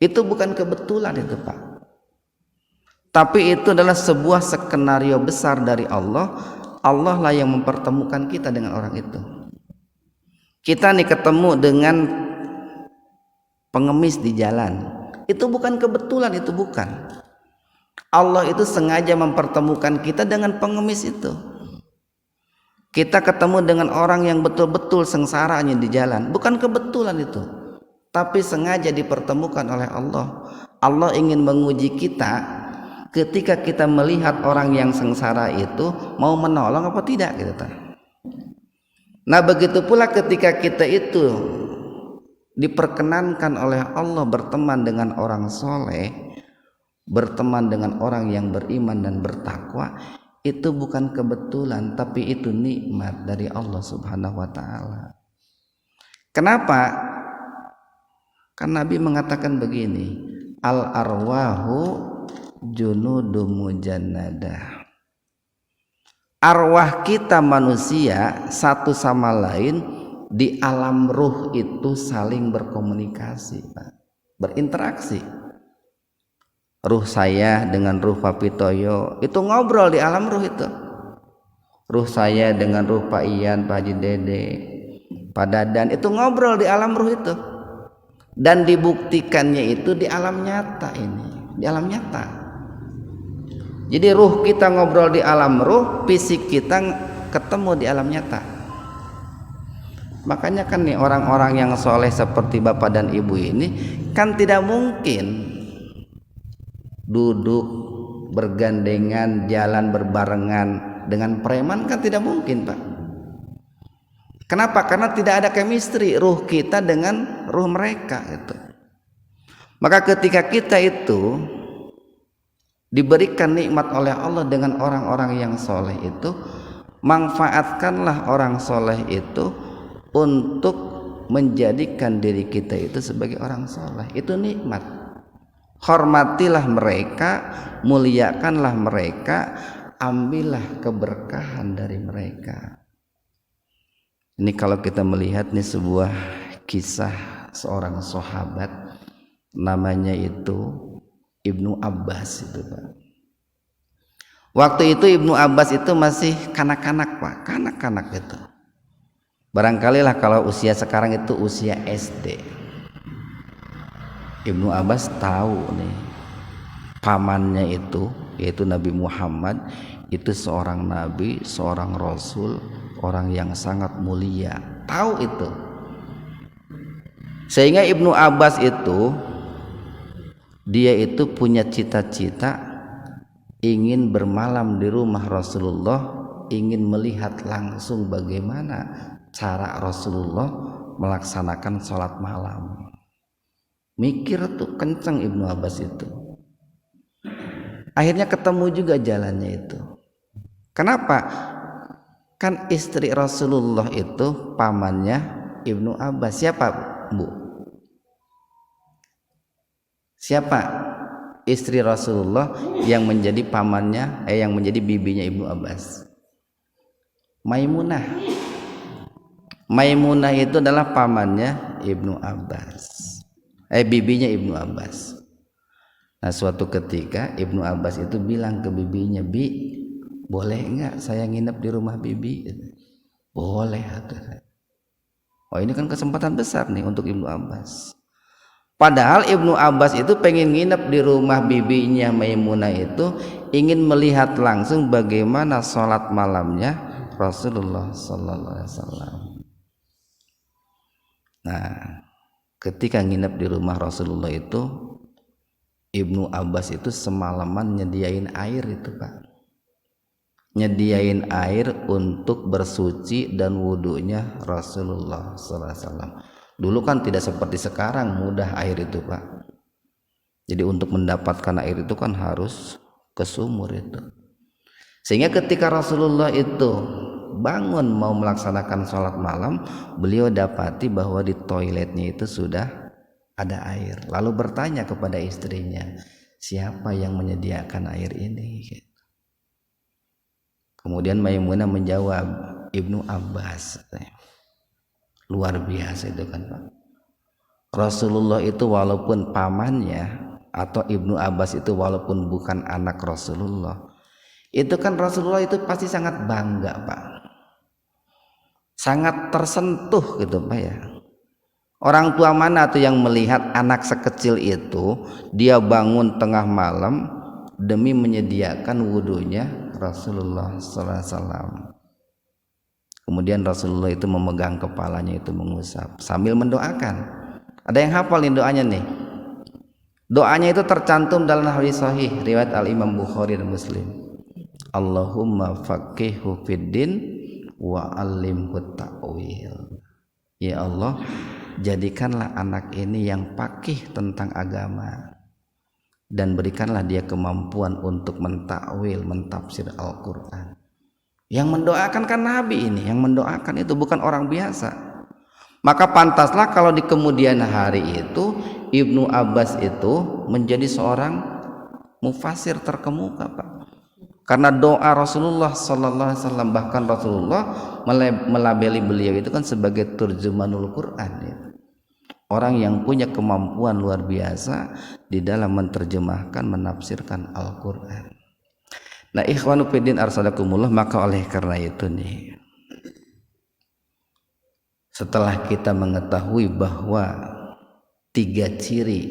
itu bukan kebetulan itu Pak, tapi itu adalah sebuah skenario besar dari Allah. Allah lah yang mempertemukan kita dengan orang itu. Kita nih ketemu dengan pengemis di jalan, itu bukan kebetulan, itu bukan. Allah itu sengaja mempertemukan kita dengan pengemis itu. Kita ketemu dengan orang yang betul-betul sengsaranya di jalan, bukan kebetulan itu, tapi sengaja dipertemukan oleh Allah. Allah ingin menguji kita ketika kita melihat orang yang sengsara itu mau menolong apa tidak gitu. Nah begitu pula ketika kita itu diperkenankan oleh Allah berteman dengan orang soleh, berteman dengan orang yang beriman dan bertakwa, itu bukan kebetulan tapi itu nikmat dari Allah Subhanahu wa taala. Kenapa? Karena Nabi mengatakan begini, al arwahu junudu mujannadah. Arwah kita manusia satu sama lain di alam ruh itu saling berkomunikasi, Pak. Berinteraksi. Ruh saya dengan ruh Papi Toyo itu ngobrol di alam ruh itu. Ruh saya dengan ruh Pak Ian, Pak Haji Dede, Pak Dadan itu ngobrol di alam ruh itu. Dan dibuktikannya itu di alam nyata ini, di alam nyata. Jadi ruh kita ngobrol di alam ruh, fisik kita ketemu di alam nyata. Makanya kan nih orang-orang yang soleh seperti bapak dan ibu ini kan tidak mungkin duduk bergandengan, jalan berbarengan dengan preman, kan tidak mungkin, Pak. Kenapa? Karena tidak ada chemistry ruh kita dengan ruh mereka itu. Maka ketika kita itu diberikan nikmat oleh Allah dengan orang-orang yang soleh itu, manfaatkanlah orang soleh itu untuk menjadikan diri kita itu sebagai orang soleh. Itu nikmat. Hormatilah mereka, muliakanlah mereka, ambillah keberkahan dari mereka. Ini kalau kita melihat nih sebuah kisah seorang sahabat, namanya itu Ibnu Abbas itu, Pak. Waktu itu Ibnu Abbas itu masih kanak-kanak, Pak, kanak-kanak itu. Barangkali lah kalau usia sekarang itu usia SD. Ibnu Abbas tahu nih pamannya itu, yaitu Nabi Muhammad, itu seorang nabi, seorang rasul, orang yang sangat mulia. Tahu itu. Sehingga Ibnu Abbas itu dia itu punya cita-cita ingin bermalam di rumah Rasulullah, ingin melihat langsung bagaimana cara Rasulullah melaksanakan sholat malam. Mikir tuh kenceng Ibnu Abbas itu. Akhirnya ketemu juga jalannya itu. Kenapa? Kan istri Rasulullah itu pamannya Ibnu Abbas. Siapa, Bu? Siapa istri Rasulullah yang menjadi pamannya, yang menjadi bibinya Ibnu Abbas? Maimunah. Maimunah itu adalah pamannya Ibnu Abbas. Bibinya Ibnu Abbas. Nah suatu ketika Ibnu Abbas itu bilang ke bibinya, Bi, boleh enggak saya nginep di rumah bibi? Boleh. Oh ini kan kesempatan besar nih untuk Ibnu Abbas. Padahal Ibnu Abbas itu pengen nginep di rumah bibinya Maimunah itu, ingin melihat langsung bagaimana sholat malamnya Rasulullah Sallallahu Alaihi Wasallam. Nah ketika nginep di rumah Rasulullah itu, Ibnu Abbas itu semalaman nyediain air itu, Pak. Nyediain air untuk bersuci dan wudunya Rasulullah sallallahu alaihi wasallam. Dulu kan tidak seperti sekarang mudah air itu, Pak. Jadi untuk mendapatkan air itu kan harus ke sumur itu. Sehingga ketika Rasulullah itu bangun mau melaksanakan sholat malam, beliau dapati bahwa di toiletnya itu sudah ada air. Lalu bertanya kepada istrinya, siapa yang menyediakan air ini? Kemudian Maimunah menjawab, Ibnu Abbas. Luar biasa itu kan, Pak. Rasulullah itu walaupun pamannya atau Ibnu Abbas itu walaupun bukan anak Rasulullah, itu kan Rasulullah itu pasti sangat bangga, Pak. Sangat tersentuh gitu, Pak ya. Orang tua mana tuh yang melihat anak sekecil itu dia bangun tengah malam demi menyediakan wudunya Rasulullah sallallahu alaihi wasallam. Kemudian Rasulullah itu memegang kepalanya itu mengusap sambil mendoakan. Ada yang hafalin doanya nih? Doanya itu tercantum dalam hadis sahih riwayat Al-Imam Bukhari dan Muslim. Allahumma faqihhu fiddin wa 'allimhu ta'wil. Ya Allah, jadikanlah anak ini yang faqih tentang agama dan berikanlah dia kemampuan untuk mentakwil, mentafsir Al-Qur'an. Yang mendoakan kan Nabi ini, yang mendoakan itu bukan orang biasa. Maka pantaslah kalau di kemudian hari itu Ibnu Abbas itu menjadi seorang mufasir terkemuka, Pak. Karena doa Rasulullah sallallahu alaihi wasallam, bahkan Rasulullah melabeli beliau itu kan sebagai turjumanul Quran ya. Orang yang punya kemampuan luar biasa di dalam menerjemahkan, menafsirkan Al-Qur'an. Nah, ikhwanu fiddin arsalakumullah, maka oleh karena itu nih, setelah kita mengetahui bahwa 3 ciri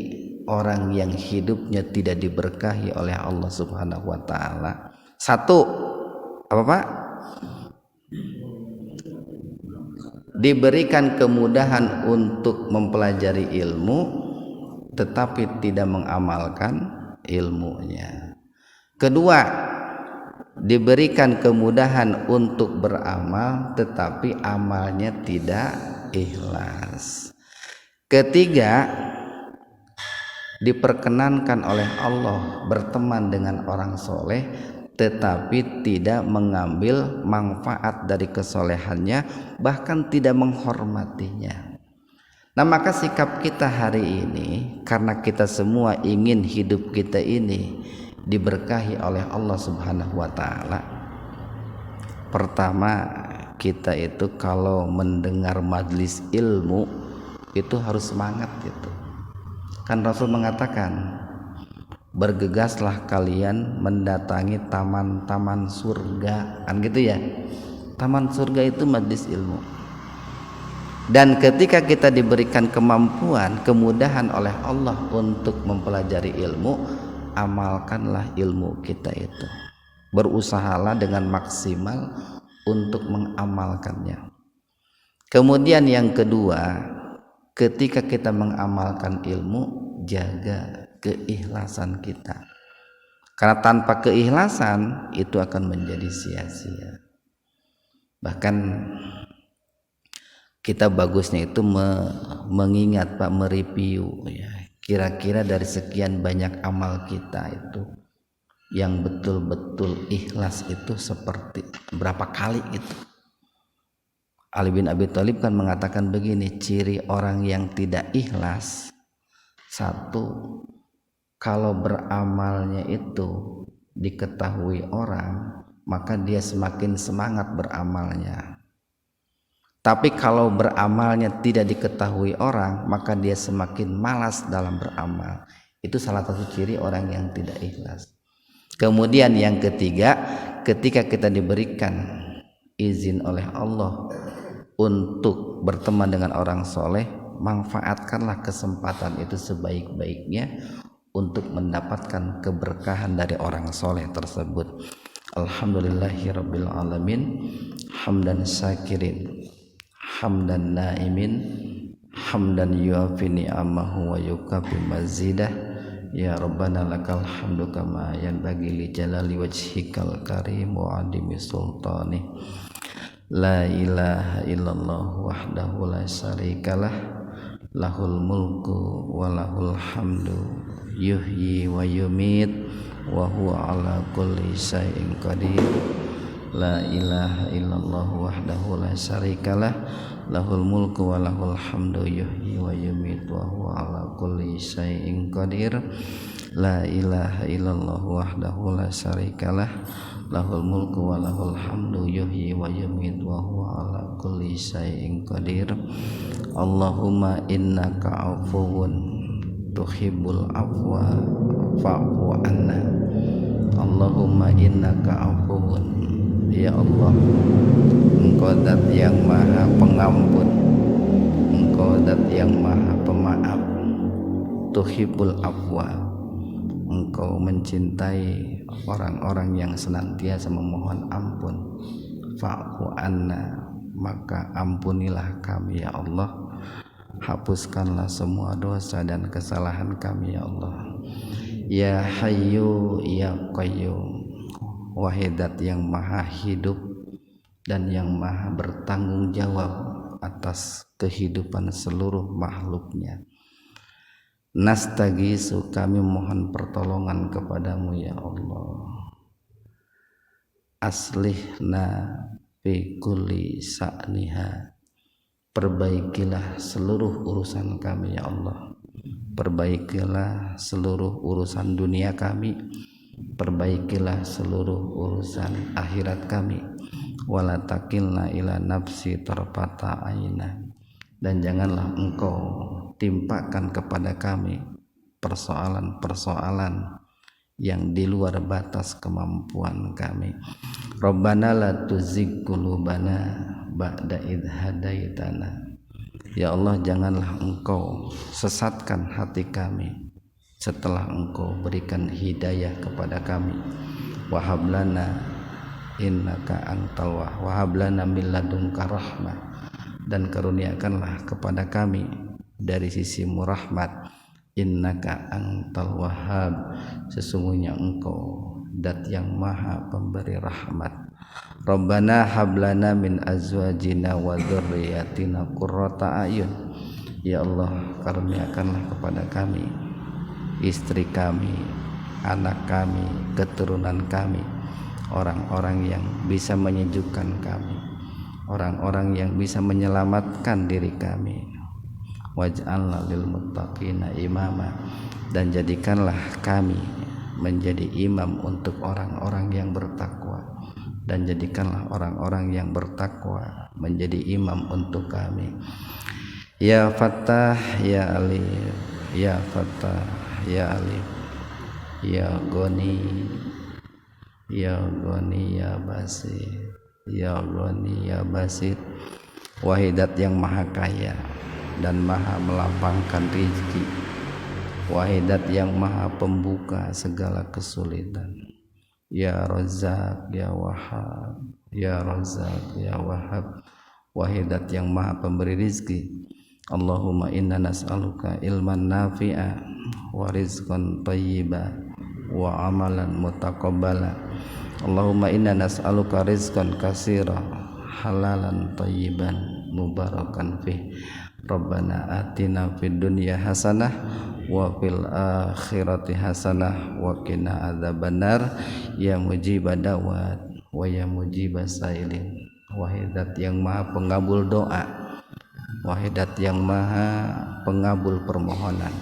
orang yang hidupnya tidak diberkahi oleh Allah Subhanahu wa taala. 1, apa Pak? Diberikan kemudahan untuk mempelajari ilmu tetapi tidak mengamalkan ilmunya. Kedua, diberikan kemudahan untuk beramal tetapi amalnya tidak ikhlas. Ketiga, diperkenankan oleh Allah berteman dengan orang soleh tetapi tidak mengambil manfaat dari kesolehannya, bahkan tidak menghormatinya. Nah, maka sikap kita hari ini, karena kita semua ingin hidup kita ini diberkahi oleh Allah Subhanahu wa taala. Pertama, kita itu kalau mendengar majlis ilmu itu harus semangat gitu. Kan Rasul mengatakan, bergegaslah kalian mendatangi taman-taman surga, kan gitu ya. Taman surga itu majlis ilmu. Dan ketika kita diberikan kemampuan, kemudahan oleh Allah untuk mempelajari ilmu, amalkanlah ilmu kita itu. Berusahalah dengan maksimal untuk mengamalkannya. Kemudian yang kedua, ketika kita mengamalkan ilmu, jaga keikhlasan kita. Karena tanpa keikhlasan itu akan menjadi sia-sia. Bahkan kita bagusnya itu mengingat Pak, mereview ya. Kira-kira dari sekian banyak amal kita itu yang betul-betul ikhlas itu seperti berapa kali itu. Ali bin Abi Thalib kan mengatakan begini, ciri orang yang tidak ikhlas, 1, kalau beramalnya itu diketahui orang, maka dia semakin semangat beramalnya. Tapi kalau beramalnya tidak diketahui orang, maka dia semakin malas dalam beramal. Itu salah satu ciri orang yang tidak ikhlas. Kemudian yang ketiga, ketika kita diberikan izin oleh Allah untuk berteman dengan orang soleh, manfaatkanlah kesempatan itu sebaik-baiknya untuk mendapatkan keberkahan dari orang soleh tersebut. Alhamdulillahirabbil alamin, hamdan syakirin, hamdan naimin, hamdan yuafi ni'amahu wa yukafi mazidah. Ya Rabbana lakal hamdu kama yanbaghi li jalali wajhikal karim wa adimi sultanih. La ilaha illallah wahdahu la syarikalah, lahul mulku wa lahul hamdu, yuhyi wa yumit wa huwa ala kulli syai'in qadir. La ilaha illallah wahdahu la syarikalah, lahul mulku wa lahul hamdu, yuhyi wa yumit wa huwa ala kulli syai'in qadir. La ilaha illallah wahdahu la syarikalah, lahul mulku wa lahul hamdu, yuhyi wa yumit wa huwa ala kulli syai'in qadir. Allahumma innaka afuwun tuhibbul afwa fa'fu anna. Allahumma innaka afuwun, ya Allah, Engkau zat yang maha pengampun, Engkau zat yang maha pemaaf. Tuhibbul afwa, Engkau mencintai orang-orang yang senantiasa memohon ampun. Fa'fu anna, maka ampunilah kami ya Allah. Hapuskanlah semua dosa dan kesalahan kami ya Allah. Ya Hayyu Ya Qayyum, wahai zat yang maha hidup dan yang maha bertanggung jawab atas kehidupan seluruh makhluknya. Nastagisu, kami mohon pertolongan kepadamu ya Allah. Aslihna fi kulli sa'niha, perbaikilah seluruh urusan kami ya Allah. Perbaikilah seluruh urusan dunia kami, perbaikilah seluruh urusan akhirat kami. Wala takilna ila nafsi tarfata aina, dan janganlah engkau timpakan kepada kami persoalan-persoalan yang di luar batas kemampuan kami. Rabbana la tuzigh qulubana ba'da idh hadaitana, ya Allah janganlah engkau sesatkan hati kami setelah engkau berikan hidayah kepada kami. Wahab lana innaka antal wahab lana min ladunka rahmah, dan karuniakanlah kepada kami dari sisimu rahmat. Innaka antal wahhab, sesungguhnya engkau dat yang maha pemberi rahmat. Rabbana hablana min azwajina wa dzurriyyatina qurrata a'yun, ya Allah karuniakanlah kepada kami, istri kami, anak kami, keturunan kami, orang-orang yang bisa menyejukkan kami, orang-orang yang bisa menyelamatkan diri kami. Waj'alna lil muttaqina imama, dan jadikanlah kami menjadi imam untuk orang-orang yang bertakwa, dan jadikanlah orang-orang yang bertakwa menjadi imam untuk kami. Ya Fattah ya Alif, ya Fattah ya Alif, ya Ghani ya Ghani ya Basit, ya Ghani ya Basit, wahidat yang maha kaya dan maha melapangkan rizki, wahidat yang maha pembuka segala kesulitan. Ya Razzaq ya Wahhab, ya Razzaq ya Wahhab, wahidat yang maha pemberi rizki. Allahumma inna nas'aluka ilman nafi'a wa rizqan thayyiba wa amalan mutaqabbala. Allahumma inna nas'aluka rizqan katsira halalan thayyiban mubarakan fih. Rabbana atina fid dunya hasanah wa fil akhirati hasanah wa qina adzabannar. Ya mujibad da'wat wa ya mujibas sailin, wahidat yang maha pengabul doa, wahidat yang maha pengabul permohonan,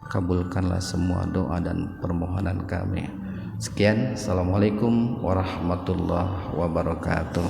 kabulkanlah semua doa dan permohonan kami. Sekian, assalamualaikum warahmatullahi wabarakatuh.